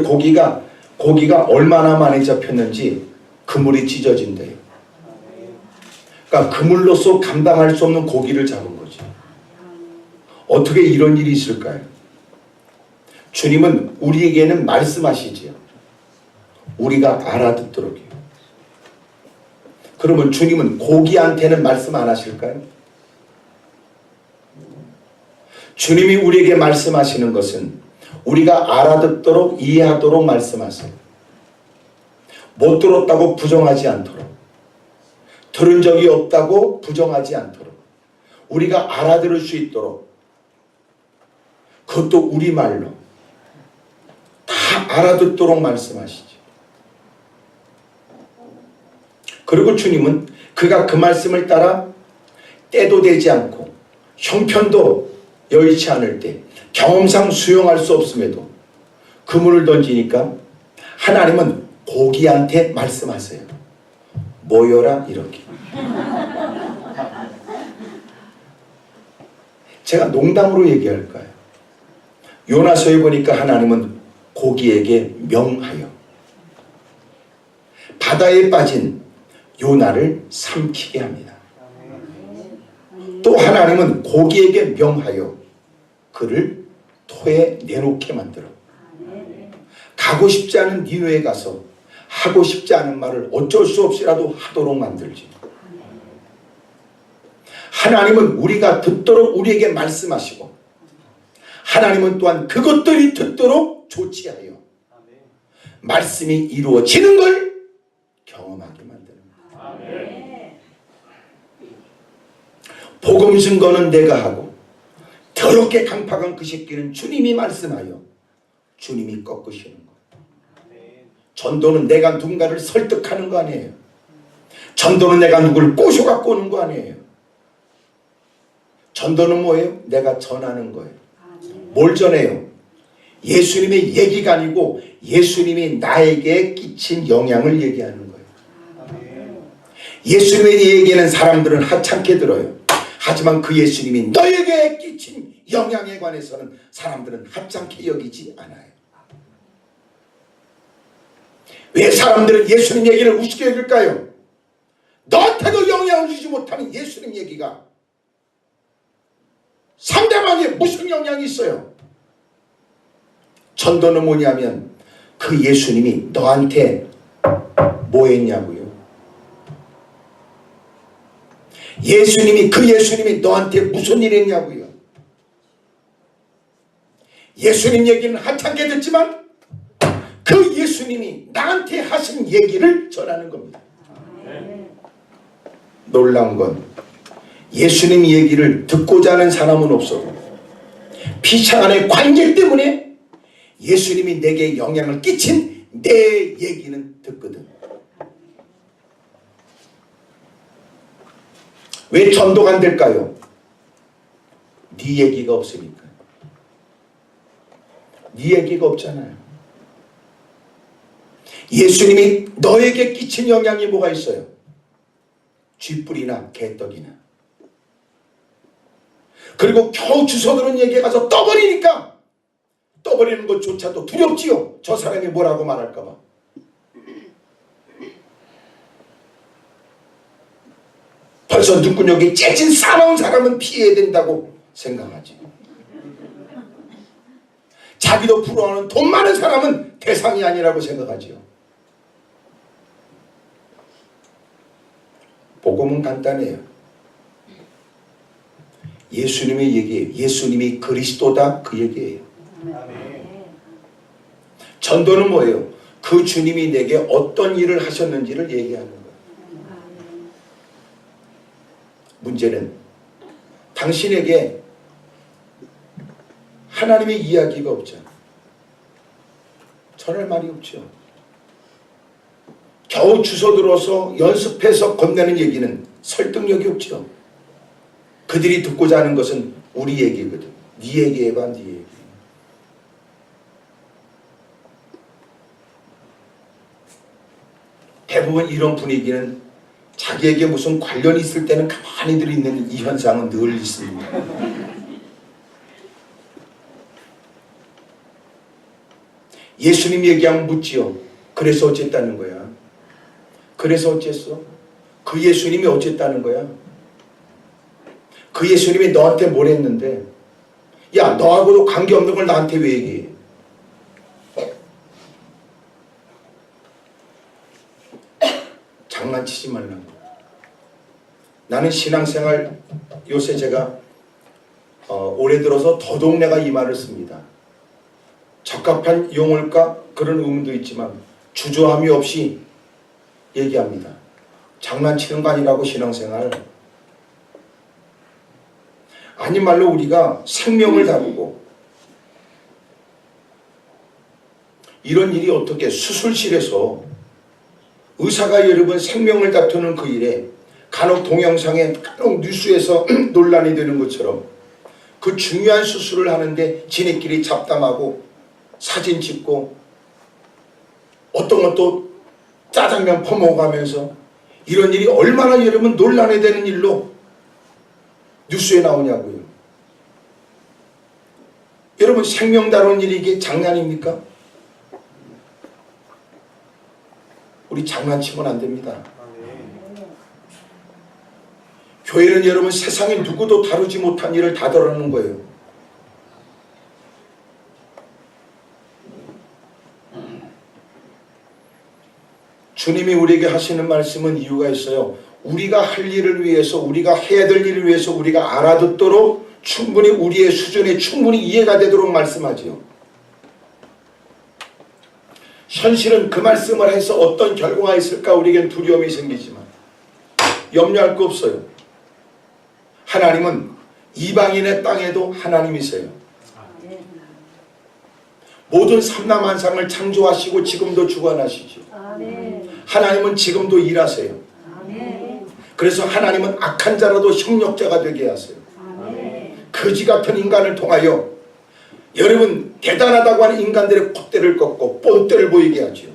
고기가 얼마나 많이 잡혔는지 그물이 찢어진대요. 그러니까 그물로서 감당할 수 없는 고기를 잡은 거죠. 어떻게 이런 일이 있을까요? 주님은 우리에게는 말씀하시지요. 우리가 알아듣도록요. 그러면 주님은 고기한테는 말씀 안 하실까요? 주님이 우리에게 말씀하시는 것은 우리가 알아듣도록 이해하도록 말씀하세요. 못 들었다고 부정하지 않도록, 들은 적이 없다고 부정하지 않도록, 우리가 알아들을 수 있도록, 그것도 우리말로 다 알아듣도록 말씀하시죠. 그리고 주님은 그가 그 말씀을 따라 때도 되지 않고 형편도 여의치 않을 때 경험상 수용할 수 없음에도 그물을 던지니까 하나님은 고기한테 말씀하세요. 모여라 이렇게. 제가 농담으로 얘기할까요? 요나서에 보니까 하나님은 고기에게 명하여 바다에 빠진 요나를 삼키게 합니다. 또 하나님은 고기에게 명하여 그를 토에 내놓게 만들어 가고 싶지 않은 니느웨에 가서 하고 싶지 않은 말을 어쩔 수 없이라도 하도록 만들지. 하나님은 우리가 듣도록 우리에게 말씀하시고 하나님은 또한 그것들이 듣도록 조치하여 말씀이 이루어지는 걸 경험하게 만듭니다. 복음 증거는 내가 하고 더럽게 강팍한 그 새끼는 주님이 말씀하여 주님이 꺾으시는 거. 전도는 내가 누군가를 설득하는 거 아니에요. 전도는 내가 누구를 꼬셔갖고 오는 거 아니에요. 전도는 뭐예요? 내가 전하는 거예요. 뭘 전해요? 예수님의 얘기가 아니고 예수님이 나에게 끼친 영향을 얘기하는 거예요. 예수님의 얘기는 사람들은 하찮게 들어요. 하지만 그 예수님이 너에게 끼친 영향에 관해서는 사람들은 합장케 여기지 않아요. 왜 사람들은 예수님 얘기를 우습게 여길까요? 너한테도 영향을 주지 못하는 예수님 얘기가 상대방에 무슨 영향이 있어요? 전도는 뭐냐면 그 예수님이 너한테 뭐 했냐고요? 그 예수님이 너한테 무슨 일 했냐고요? 예수님 얘기는 하찮게 듣지만 그 예수님이 나한테 하신 얘기를 전하는 겁니다. 놀라운 건 예수님 얘기를 듣고자 하는 사람은 없어도 피차간의 관계 때문에 예수님이 내게 영향을 끼친 내 얘기는 듣거든. 왜 전도가 안 될까요? 네 얘기가 없으니까. 네 얘기가 없잖아요. 예수님이 너에게 끼친 영향이 뭐가 있어요? 쥐뿔이나 개떡이나. 그리고 겨우 주워들은 얘기에 가서 떠버리니까 떠버리는 것조차도 두렵지요. 저 사람이 뭐라고 말할까 봐. 벌써 눈구녕이 째진 싸나운 사람은 피해야 된다고 생각하지. 자기도 부러워하는 돈 많은 사람은 대상이 아니라고 생각하지요. 복음은 간단해요. 예수님의 얘기예요. 예수님이 그리스도다 그 얘기예요. 전도는 뭐예요? 그 주님이 내게 어떤 일을 하셨는지를 얘기하는 거예요. 문제는 당신에게 하나님의 이야기가 없잖아. 전할 말이 없죠. 겨우 주워들어서 연습해서 건네는 얘기는 설득력이 없죠. 그들이 듣고자 하는 것은 우리 얘기거든. 네 얘기해봐, 네 얘기. 대부분 이런 분위기는 자기에게 무슨 관련이 있을 때는 가만히 들어있는 이 현상은 늘 있습니다. 예수님 얘기하면 묻지요. 그래서 어쨌다는 거야? 그래서 어쨌어? 그 예수님이 어쨌다는 거야? 그 예수님이 너한테 뭘 했는데? 야, 너하고도 관계없는 걸 나한테 왜 얘기해? 장난치지 말라고. 나는 신앙생활 요새 제가 올해 들어서 더더욱 내가 이 말을 씁니다. 적합한 용어일까? 그런 의문도 있지만 주저함이 없이 얘기합니다. 장난치는 거 아니라고 신앙생활. 아니 말로 우리가 생명을 다루고 이런 일이 어떻게 수술실에서 의사가 여러 번 생명을 다투는 그 일에 간혹 동영상에 간혹 뉴스에서 논란이 되는 것처럼 그 중요한 수술을 하는데 지네끼리 잡담하고 사진 찍고 어떤 것도 짜장면 퍼먹어가면서 이런 일이 얼마나 여러분 논란이 되는 일로 뉴스에 나오냐고요. 여러분 생명 다루는 일이 이게 장난입니까? 우리 장난치면 안 됩니다. 교회는 여러분 세상에 누구도 다루지 못한 일을 다 다루는 거예요. 주님이 우리에게 하시는 말씀은 이유가 있어요. 우리가 할 일을 위해서, 우리가 해야 될 일을 위해서 우리가 알아듣도록 충분히 우리의 수준에 충분히 이해가 되도록 말씀하지요. 현실은 그 말씀을 해서 어떤 결과가 있을까 우리에겐 두려움이 생기지만 염려할 거 없어요. 하나님은 이방인의 땅에도 하나님이세요. 모든 삼라만상을 창조하시고 지금도 주관하시죠. 하나님은 지금도 일하세요. 그래서 하나님은 악한 자라도 협력자가 되게 하세요. 거지 같은 인간을 통하여 여러분 대단하다고 하는 인간들의 콧대를 꺾고 본때를 보이게 하죠.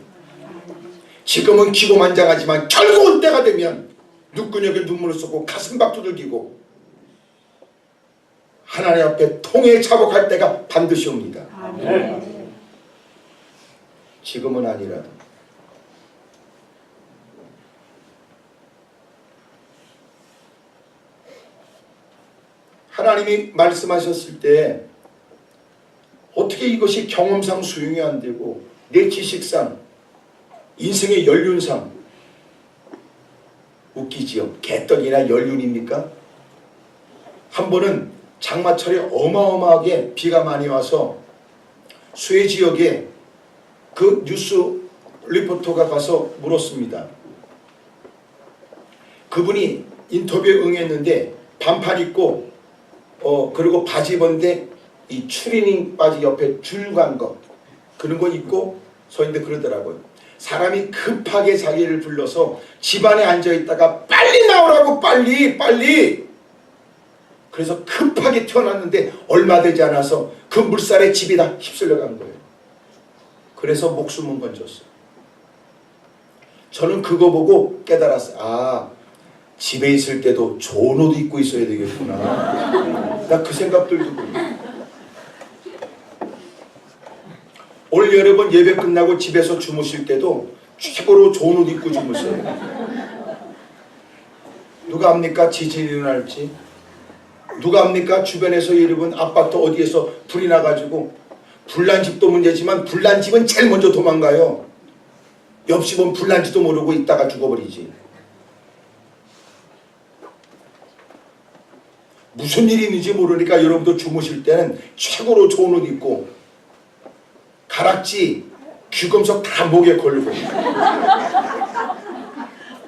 지금은 기고만장하지만 결국은 때가 되면 눈구녕에 눈물을 쏟고 가슴박 두들기고 하나님 앞에 통에 자복할 때가 반드시 옵니다. 지금은 아니라도 하나님이 말씀하셨을 때 어떻게 이것이 경험상 수용이 안 되고 내 지식상 인생의 연륜상 웃기지요. 개떡이나 연륜입니까? 한 번은 장마철에 어마어마하게 비가 많이 와서 수해 지역에 그 뉴스 리포터가 가서 물었습니다. 그분이 인터뷰에 응했는데 반팔 입고 그리고 바지 입었는데 이 추리닝 바지 옆에 줄 간 거 그런 거 입고 서 있는데 그러더라고요. 사람이 급하게 자기를 불러서 집안에 앉아 있다가 빨리 나오라고 빨리 그래서 급하게 튀어났는데 얼마 되지 않아서 그 물살에 집이 다 휩쓸려 간 거예요. 그래서 목숨은 건졌어요. 저는 그거 보고 깨달았어요. 아, 집에 있을 때도 좋은 옷 입고 있어야 되겠구나. 나 그 생각 들더군요. 올 여러분 예배 끝나고 집에서 주무실 때도 최고로 좋은 옷 입고 주무세요. 누가 압니까? 지진이 일어날지. 누가 압니까? 주변에서 여러분 아파트 어디에서 불이 나가지고 불난 집도 문제지만 불난 집은 제일 먼저 도망가요. 옆집은 불난지도 모르고 있다가 죽어버리지. 무슨 일이 있는지 모르니까 여러분도 주무실 때는 최고로 좋은 옷 입고 가락지, 귀금속 다 목에 걸고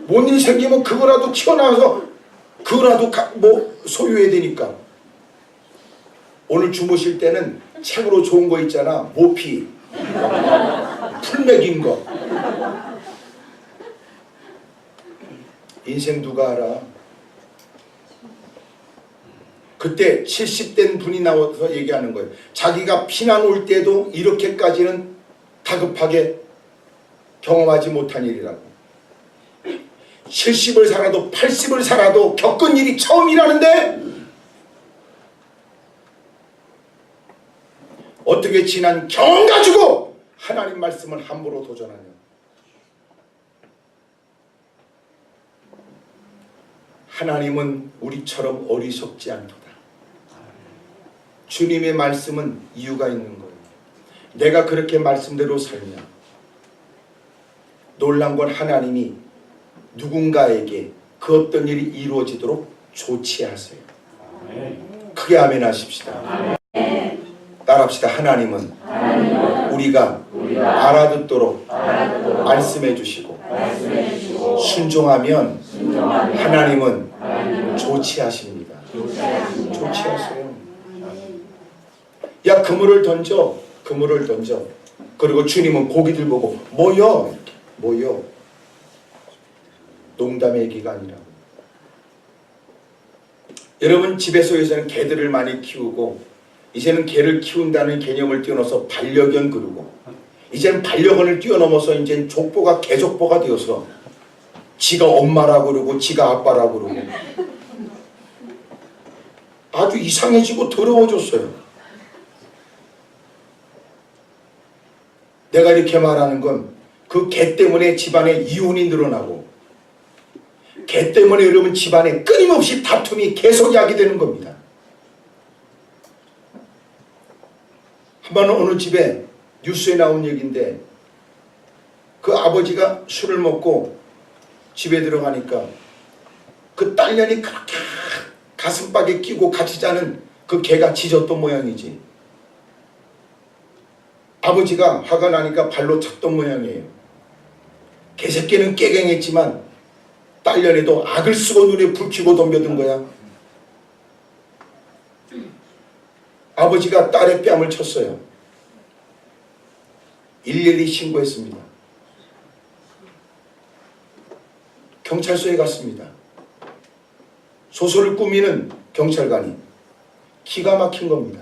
뭔 일 생기면 그거라도 튀어나와서 그거라도 소유해야 되니까. 오늘 주무실 때는 최고로 좋은 거 있잖아. 모피, 풀 먹인 거. 인생 누가 알아? 그때 70된 분이 나와서 얘기하는 거예요. 자기가 피난 올 때도 이렇게까지는 다급하게 경험하지 못한 일이라고. 70을 살아도 80을 살아도 겪은 일이 처음이라는데 어떻게 지난 경험 가지고 하나님 말씀을 함부로 도전하냐. 하나님은 우리처럼 어리석지 않도다. 주님의 말씀은 이유가 있는 거예요. 내가 그렇게 말씀대로 살면 놀란 건 하나님이 누군가에게 그 어떤 일이 이루어지도록 조치하세요. 크게 아멘 하십시다. 따라합시다. 하나님은 우리가 알아듣도록 말씀해 주시고 순종하면 하나님은 조치하십니다. 조치하세요. 야, 그물을 던져. 그물을 던져. 그리고 주님은 고기들 보고 모여. 농담의 얘기가 아니라. 여러분 집에서 요새는 개들을 많이 키우고 이제는 개를 키운다는 개념을 뛰어넘어서 반려견 그러고 이제는 반려견을 뛰어넘어서 이제 족보가 개족보가 되어서 지가 엄마라고 그러고 지가 아빠라고 그러고 아주 이상해지고 더러워졌어요. 내가 이렇게 말하는 건 그 개 때문에 집안에 이혼이 늘어나고 개 때문에 여러분 집안에 끊임없이 다툼이 계속 야기되는 겁니다. 한번 어느 집에 뉴스에 나온 얘기인데 그 아버지가 술을 먹고 집에 들어가니까 그 딸년이 그렇게 가슴팍에 끼고 같이 자는 그 개가 짖었던 모양이지. 아버지가 화가 나니까 발로 찼던 모양이에요. 개새끼는 깨갱했지만 딸년에도 악을 쓰고 눈에 불 켜고 덤벼든 거야. 아버지가 딸의 뺨을 쳤어요. 112 신고했습니다. 경찰서에 갔습니다. 소설을 꾸미는 경찰관이 기가 막힌 겁니다.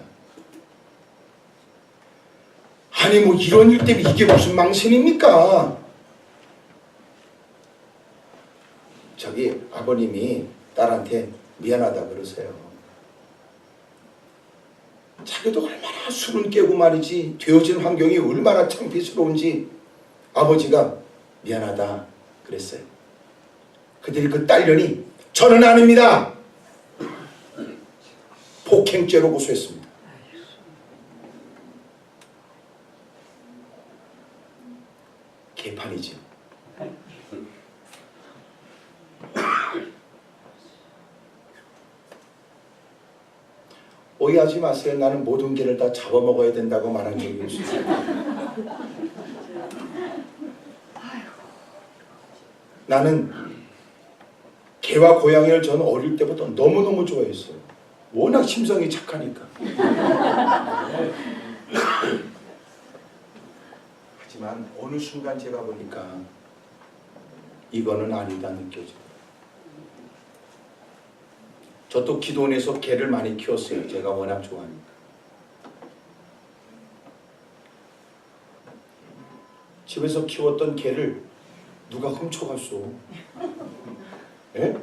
아니 뭐 이런 일 때문에 이게 무슨 망신입니까? 저기 아버님이 딸한테 미안하다 그러세요. 자기도 얼마나 술은 깨고 말이지 되어진 환경이 얼마나 창피스러운지 아버지가 미안하다 그랬어요. 그들이 그 딸년이 저는 아닙니다. 폭행죄로 고소했습니다. 개판이지. 오해하지 마세요. 나는 모든 개를 다 잡아먹어야 된다고 말한 적이 없어요. 나는 개와 고양이를 저는 어릴 때부터 너무너무 좋아했어요. 워낙 심성이 착하니까. 하지만 어느 순간 제가 보니까 이거는 아니다 느껴져요. 저도 기도원에서 개를 많이 키웠어요. 제가 워낙 좋아하니까. 집에서 키웠던 개를 누가 훔쳐갔어? 예?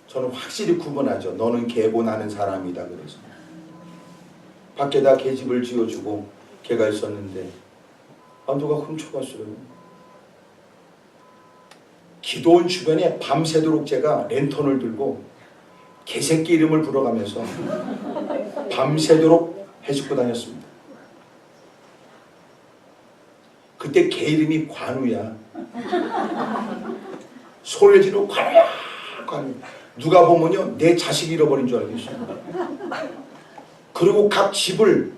저는 확실히 구분하죠. 너는 개고 나는 사람이다. 그래서 밖에다 개집을 지어주고 개가 있었는데 누가 훔쳐갔어요. 기도원 주변에 밤새도록 제가 랜턴을 들고 개새끼 이름을 불어가면서 밤새도록 해주고 다녔습니다. 그때 개 이름이 관우야. 소리 지르고 관우야, 관우. 누가 보면요 내 자식 잃어버린 줄 알겠어요. 그리고 각 집을,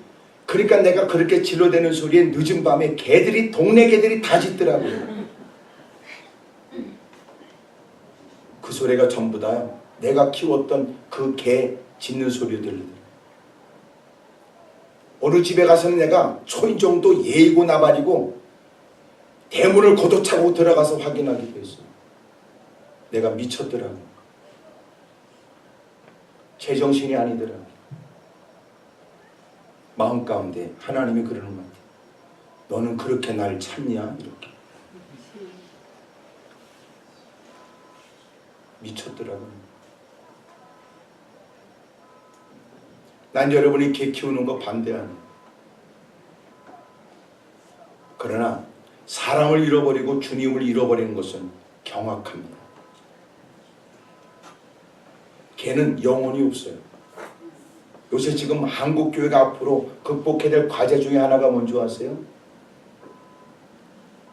그러니까 내가 그렇게 질러대는 소리에 늦은 밤에 개들이, 동네 개들이 다 짖더라고요. 그 소리가 전부 다 내가 키웠던 그 개 짖는 소리 들리더라고요. 어느 집에 가서는 내가 초인 정도 예의고 나발이고 대문을 걷어차고 들어가서 확인하기도 했어요. 내가 미쳤더라고. 제정신이 아니더라고. 마음 가운데 하나님이 그러는 것 같아요. 너는 그렇게 날 찾냐? 이렇게. 미쳤더라고요. 난 여러분이 개 키우는 거 반대하네. 그러나 사람을 잃어버리고 주님을 잃어버리는 것은 경악합니다. 개는 영혼이 없어요. 요새 지금 한국교회가 앞으로 극복해야 될 과제 중에 하나가 뭔지 아세요?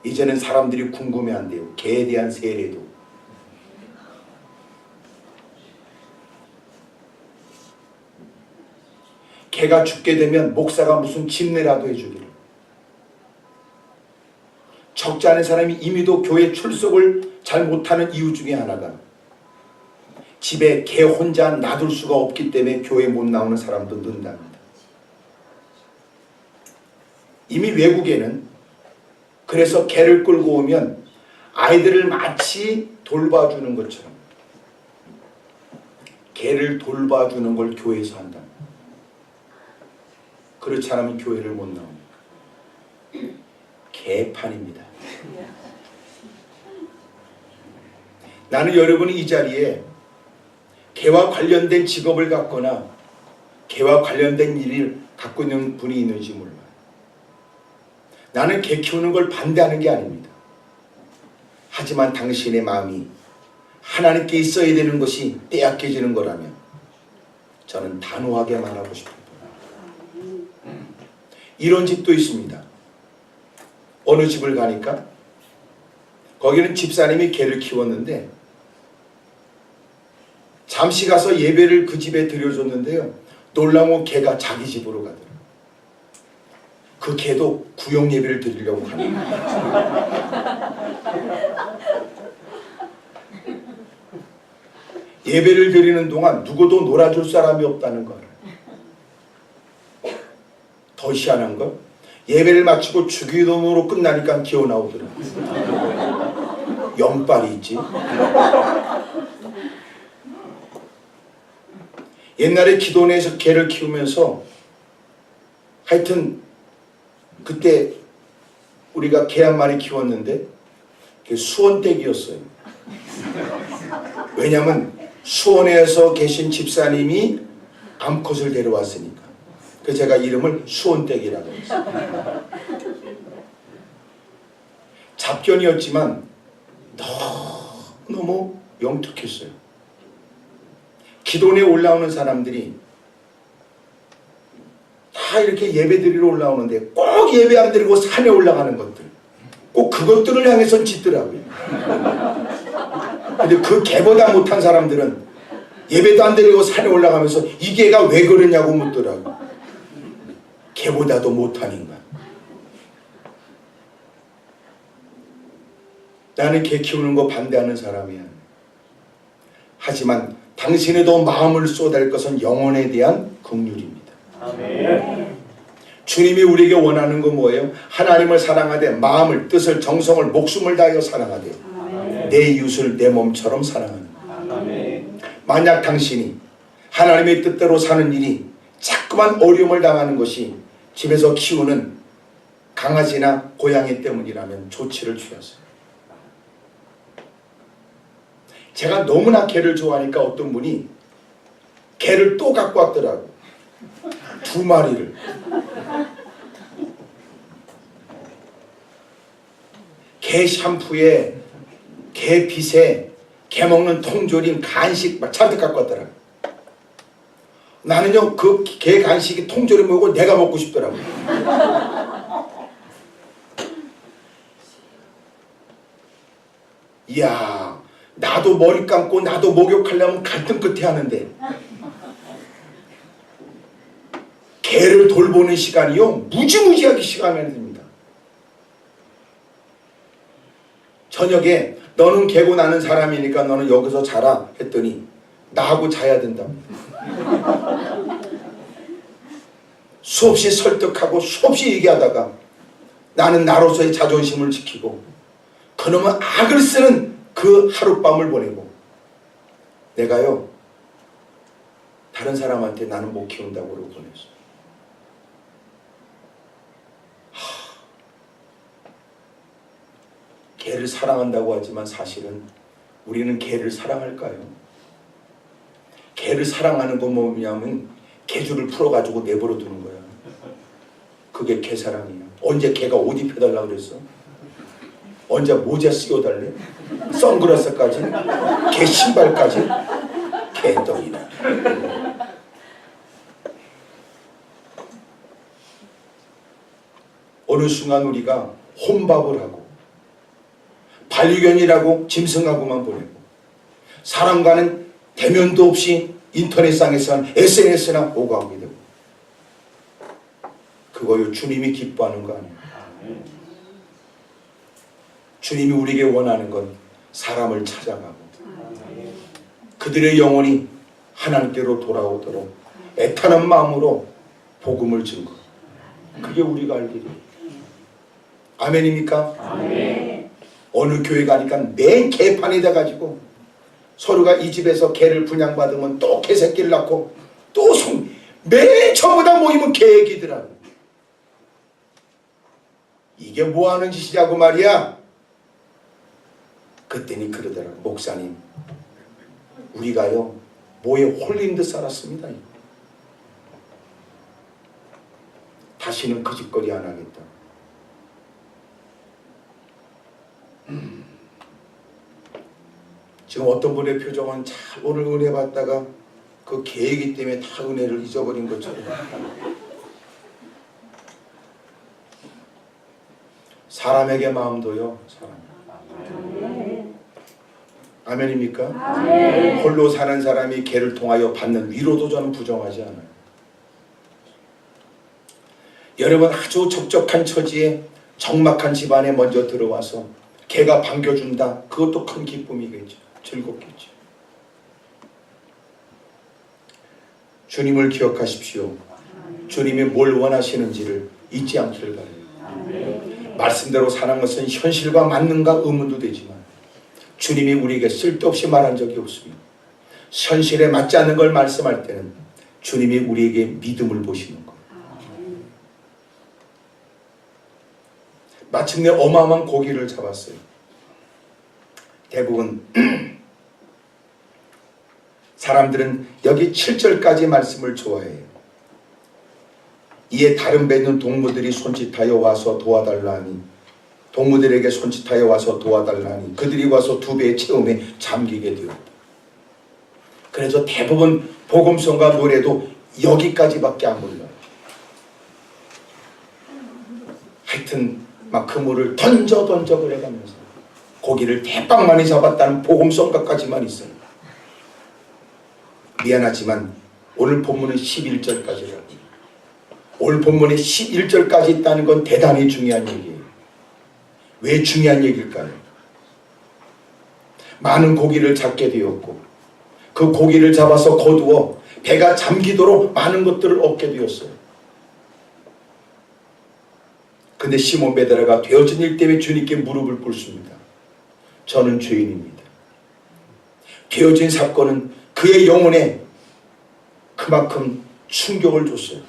이제는 사람들이 궁금해한대요. 개에 대한 세례도. 개가 죽게 되면 목사가 무슨 집례라도 해주기를. 적지 않은 사람이 이미도 교회 출석을 잘 못하는 이유 중에 하나가 집에 개 혼자 놔둘 수가 없기 때문에 교회 못 나오는 사람도 는답니다. 이미 외국에는 그래서 개를 끌고 오면 아이들을 마치 돌봐주는 것처럼 개를 돌봐주는 걸 교회에서 한다. 그렇지 않으면 교회를 못 나옵니다. 개판입니다. 나는 여러분이 이 자리에 개와 관련된 직업을 갖거나 개와 관련된 일을 갖고 있는 분이 있는지 몰라요. 나는 개 키우는 걸 반대하는 게 아닙니다. 하지만 당신의 마음이 하나님께 있어야 되는 것이 빼앗겨지는 거라면 저는 단호하게 말하고 싶습니다. 이런 집도 있습니다. 어느 집을 가니까 거기는 집사님이 개를 키웠는데 잠시 가서 예배를 그 집에 드려줬는데요. 놀라운 개가 자기 집으로 가더라고요. 그 개도 구역 예배를 드리려고 가는 거예요. 예배를 드리는 동안 누구도 놀아줄 사람이 없다는 걸. 더 희한한 건 예배를 마치고 주기도문으로 끝나니까 기어 나오더라고요. 영빨이 있지. 옛날에 기도원에서 개를 키우면서 하여튼 그때 우리가 개 한 마리 키웠는데 수원댁이었어요. 왜냐하면 수원에서 계신 집사님이 암컷을 데려왔으니까. 그래서 제가 이름을 수원댁이라고 했어요. 잡견이었지만 너무 영특했어요. 기도원에 올라오는 사람들이 다 이렇게 예배 드리러 올라오는데 꼭 예배 안 드리고 산에 올라가는 것들, 꼭 그것들을 향해서 짓더라고요. 근데 그 개보다 못한 사람들은 예배도 안 드리고 산에 올라가면서 이 개가 왜 그러냐고 묻더라고요. 개보다도 못한 인간. 나는 개 키우는 거 반대하는 사람이야. 하지만 당신에도 마음을 쏟아낼 것은 영혼에 대한 긍휼입니다. 아멘. 주님이 우리에게 원하는 건 뭐예요? 하나님을 사랑하되 마음을, 뜻을, 정성을, 목숨을 다하여 사랑하되 내 이웃을 내 몸처럼 사랑하는 것. 아멘. 만약 당신이 하나님의 뜻대로 사는 일이 자꾸만 어려움을 당하는 것이 집에서 키우는 강아지나 고양이 때문이라면 조치를 취하세요. 제가 너무나 개를 좋아하니까 어떤 분이 개를 또 갖고 왔더라고. 2마리를. 개 샴푸에, 개 빗에, 개 먹는 통조림, 간식 막 잔뜩 갖고 왔더라고. 나는요 그 개 간식이 통조림 먹고 내가 먹고 싶더라고. 이야, 나도 머리 감고 나도 목욕하려면 갈등 끝에 하는데 개를 돌보는 시간이요 무지무지하게 시간이 됩니다. 저녁에 너는 개고 나는 사람이니까 너는 여기서 자라 했더니 나하고 자야 된다. 수없이 설득하고 수없이 얘기하다가 나는 나로서의 자존심을 지키고 그놈은 악을 쓰는 그 하룻밤을 보내고 내가요 다른 사람한테 나는 못 키운다고 그러고 보냈어. 개를 사랑한다고 하지만 사실은 우리는 개를 사랑할까요? 개를 사랑하는 건 뭐냐면 개줄을 풀어가지고 내버려 두는 거야. 그게 개 사랑이야. 언제 개가 옷 입혀달라고 그랬어? 언제 모자 씌워달래? 선글라스까지? 개 신발까지? 개떡이다. 어느 순간 우리가 혼밥을 하고 반려견이라고 짐승하고만 보내고 사람과는 대면도 없이 인터넷상에서 SNS나 오가하게 되고 그거요 주님이 기뻐하는 거 아니에요. 주님이 우리에게 원하는 건 사람을 찾아가고 그들의 영혼이 하나님께로 돌아오도록 애타는 마음으로 복음을 증거. 그게 우리가 할 일이에요. 아멘입니까? 아멘. 어느 교회 가니까 맨 개판이 돼가지고 서로가 이 집에서 개를 분양받으면 또 개새끼를 낳고 또 맨 전부 다 모이면 개 얘기더라고. 이게 뭐하는 짓이냐고 말이야. 그때니 그러더라고. 목사님 우리가요 뭐에 홀린 듯 살았습니다. 다시는 그 짓거리 안 하겠다. 지금 어떤 분의 표정은 잘 오늘 은혜 받다가 그 계획이 때문에 다 은혜를 잊어버린 것처럼. 사람에게 마음도요 사람. 아멘입니까? 아멘. 홀로 사는 사람이 개를 통하여 받는 위로도 저는 부정하지 않아요. 여러분 아주 적적한 처지에 적막한 집안에 먼저 들어와서 개가 반겨준다. 그것도 큰 기쁨이겠죠. 즐겁겠죠. 주님을 기억하십시오. 주님이 뭘 원하시는지를 잊지 않기를 바라요. 말씀대로 사는 것은 현실과 맞는가 의문도 되지만 주님이 우리에게 쓸데없이 말한 적이 없습니다. 현실에 맞지 않는 걸 말씀할 때는 주님이 우리에게 믿음을 보시는 것. 마침내 어마어마한 고기를 잡았어요. 대부분 사람들은 여기 7절까지 말씀을 좋아해요. 이에 다른 배 있는 동무들이 손짓하여 와서 도와달라니 동무들에게 손짓하여 와서 도와달라니 그들이 와서 두 배의 체험에 잠기게 되었다. 그래서 대부분 복음성과 노래도 여기까지밖에 안 불러요. 하여튼 막 그물을 던져 그래가면서 고기를 대빵 많이 잡았다는 보험성과까지만 있어요. 미안하지만 오늘 본문은 11절까지라고. 오늘 본문에 11절까지 있다는 건 대단히 중요한 얘기예요. 왜 중요한 얘기일까요? 많은 고기를 잡게 되었고 그 고기를 잡아서 거두어 배가 잠기도록 많은 것들을 얻게 되었어요. 근데 시몬 베드로가 되어진 일 때문에 주님께 무릎을 꿇습니다. 저는 죄인입니다. 되어진 사건은 그의 영혼에 그만큼 충격을 줬어요.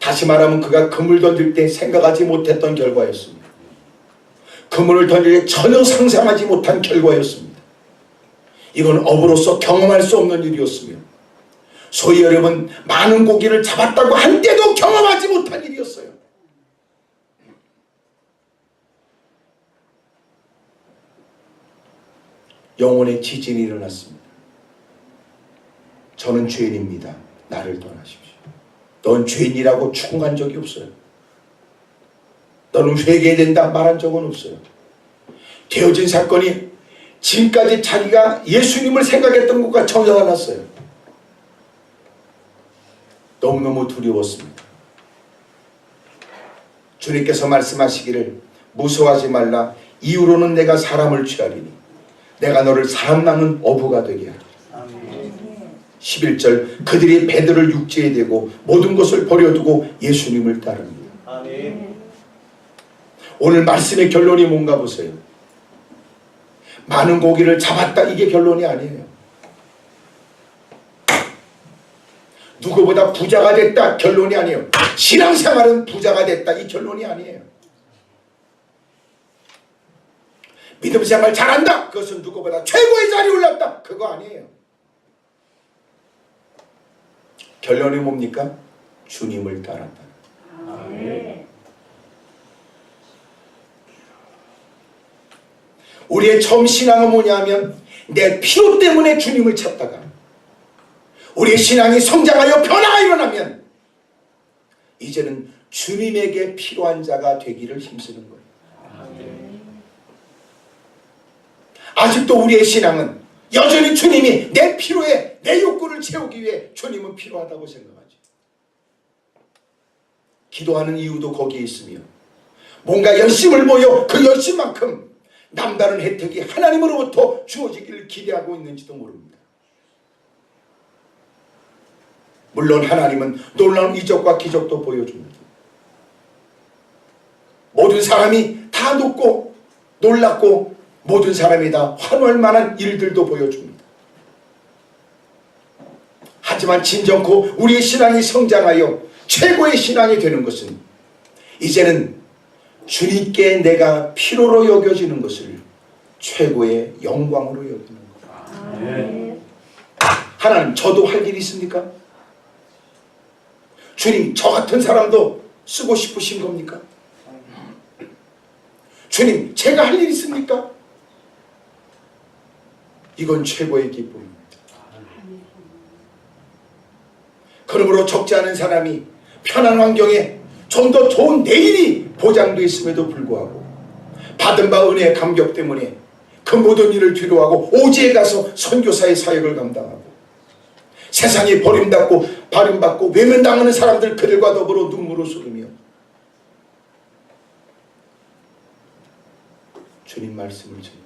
다시 말하면 그가 그물 던질 때 생각하지 못했던 결과였습니다. 그물을 던질 때 전혀 상상하지 못한 결과였습니다. 이건 업으로서 경험할 수 없는 일이었으며 소위 여러분 많은 고기를 잡았다고 한때도 경험하지 못한 일이었어요. 영혼의 지진이 일어났습니다. 저는 죄인입니다. 나를 떠나십시오. 넌 죄인이라고 추궁한 적이 없어요. 너는 회개된다 말한 적은 없어요. 되어진 사건이 지금까지 자기가 예수님을 생각했던 것과 전혀 달랐어요. 너무너무 두려웠습니다. 주님께서 말씀하시기를 무서워하지 말라. 이후로는 내가 사람을 취하리니 내가 너를 사람 낳는 어부가 되게 하리라. 11절 그들이 배들을 육지에 대고 모든 것을 버려두고 예수님을 따릅니다. 아멘. 오늘 말씀의 결론이 뭔가 보세요. 많은 고기를 잡았다 이게 결론이 아니에요. 누구보다 부자가 됐다 결론이 아니에요. 신앙생활은 부자가 됐다 이 결론이 아니에요. 믿음생활 잘한다 그것은 누구보다 최고의 자리에 올랐다 그거 아니에요. 결론이 뭡니까? 주님을 따랐다. 아멘. 우리의 처음 신앙은 뭐냐면 내 필요 때문에 주님을 찾다가 우리의 신앙이 성장하여 변화가 일어나면 이제는 주님에게 필요한 자가 되기를 힘쓰는 거예요. 아직도 우리의 신앙은 여전히 주님이 내 필요에 내 욕구를 채우기 위해 주님은 필요하다고 생각하죠. 기도하는 이유도 거기에 있으며 뭔가 열심을 보여 그 열심만큼 남다른 혜택이 하나님으로부터 주어지기를 기대하고 있는지도 모릅니다. 물론 하나님은 놀라운 이적과 기적도 보여줍니다. 모든 사람이 다 높고 놀랍고 모든 사람이 다 환호할 만한 일들도 보여줍니다. 하지만 진정코 우리의 신앙이 성장하여 최고의 신앙이 되는 것은 이제는 주님께 내가 필요로 여겨지는 것을 최고의 영광으로 여기는 것. 아멘. 하나님 저도 할 일이 있습니까? 주님 저 같은 사람도 쓰고 싶으신 겁니까? 주님 제가 할 일 있습니까? 이건 최고의 기쁨입니다. 그러므로 적지 않은 사람이 편한 환경에 좀 더 좋은 내일이 보장되어 있음에도 불구하고 받은 바 은혜의 감격 때문에 그 모든 일을 뒤로하고 오지에 가서 선교사의 사역을 감당하고 세상에 버림받고 외면당하는 사람들 그들과 더불어 눈물을 쏟으며 주님 말씀을 전합니다.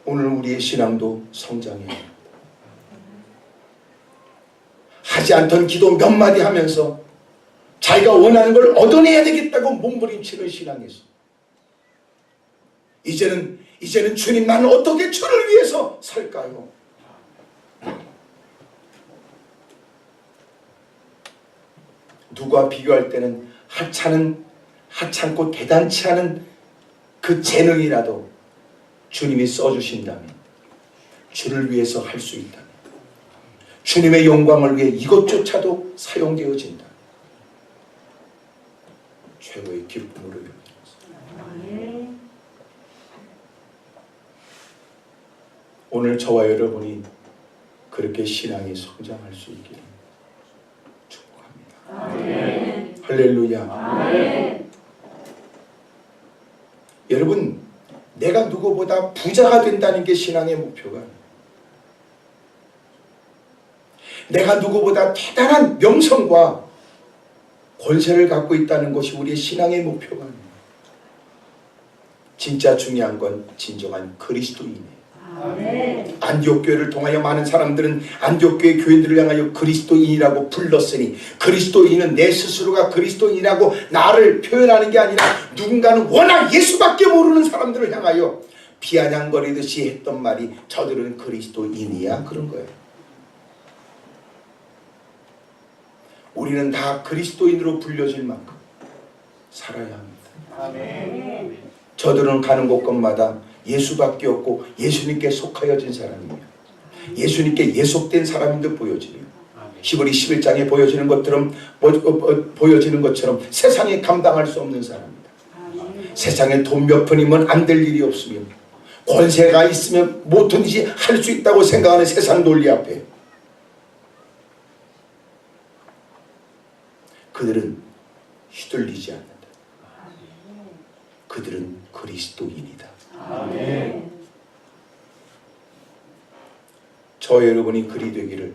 오늘 우리의 신앙도 성장해야 합니다. 하지 않던 기도 몇 마디 하면서 자기가 원하는 걸 얻어내야 되겠다고 몸부림치는 신앙에서 이제는 주님 나는 어떻게 주를 위해서 살까요? 누가 비교할 때는 하찮고 대단치 않은 그 재능이라도 주님이 써주신다면 주를 위해서 할 수 있다면 주님의 영광을 위해 이것조차도 사용되어진다. 최고의 기쁨으로 여기겠습니다. 오늘 저와 여러분이 그렇게 신앙이 성장할 수 있기를 축복합니다. 아멘. 할렐루야. 아멘. 여러분, 내가 누구보다 부자가 된다는 게 신앙의 목표가 아니에요. 내가 누구보다 대단한 명성과 권세를 갖고 있다는 것이 우리의 신앙의 목표가 아니에요. 진짜 중요한 건 진정한 그리스도인이에요. 아멘. 안디옥 교회를 통하여 많은 사람들은 안디옥 교회 교인들을 향하여 그리스도인이라고 불렀으니, 그리스도인은 내 스스로가 그리스도인이라고 나를 표현하는 게 아니라 누군가는 워낙 예수밖에 모르는 사람들을 향하여 비아냥거리듯이 했던 말이 저들은 그리스도인이야, 그런 거예요. 우리는 다 그리스도인으로 불려질 만큼 살아야 합니다. 아멘. 저들은 가는 곳곳마다 예수밖에 없고 예수님께 속하여진 사람이며 예수님께 예속된 사람인 듯 보여지며 히브리 11장에 보여지는 것처럼 세상에 감당할 수 없는 사람입니다. 세상에 돈 몇 푼이면 안 될 일이 없으며 권세가 있으면 뭐든지 할 수 있다고 생각하는 세상 논리 앞에 그들은 휘둘리지 않는다. 그들은 그리스도인이다. 아멘. 저 여러분이 그리 되기를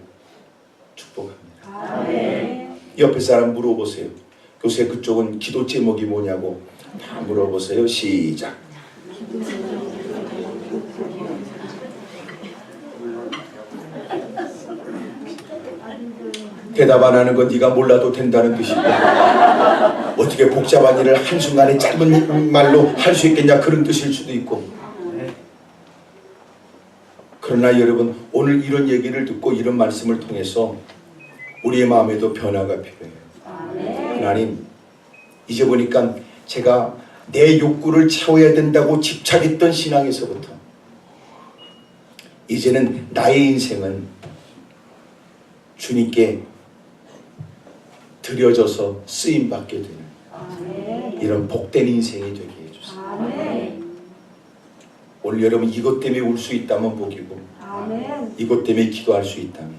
축복합니다. 아멘. 옆에 사람 물어보세요. 요새 그쪽은 기도 제목이 뭐냐고 다 물어보세요. 시작. 대답 안 하는 건 네가 몰라도 된다는 뜻이고, 어떻게 복잡한 일을 한순간에 짧은 말로 할 수 있겠냐, 그런 뜻일 수도 있고. 그러나 여러분, 오늘 이런 얘기를 듣고 이런 말씀을 통해서 우리의 마음에도 변화가 필요해요. 하나님, 이제 보니까 제가 내 욕구를 채워야 된다고 집착했던 신앙에서부터 이제는 나의 인생은 주님께 드려져서 쓰임받게 되는 이런 복된 인생이 되게 해주세요. 아멘. 오늘 여러분 이것 때문에 울 수 있다면 복이고, 아멘. 이것 때문에 기도할 수 있다면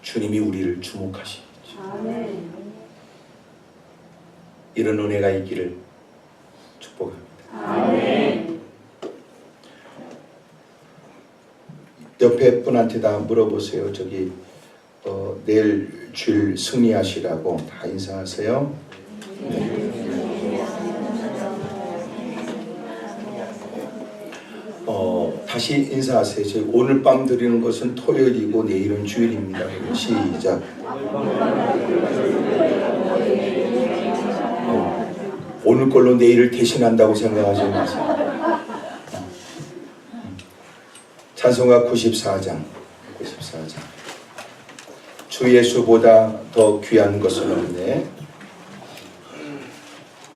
주님이 우리를 주목하시겠죠. 아멘. 이런 은혜가 있기를 축복합니다. 아멘. 옆에 분한테 다 물어보세요. 저기 내일 주일 승리하시라고 다 인사하세요. 다시 인사하세요. 저희 오늘 밤 드리는 것은 토요일이고 내일은 주일입니다. 시작. 오늘 걸로 내일을 대신한다고 생각하지 마세요. 찬송가 94장. 주 예수보다 더 귀한 것은 없네.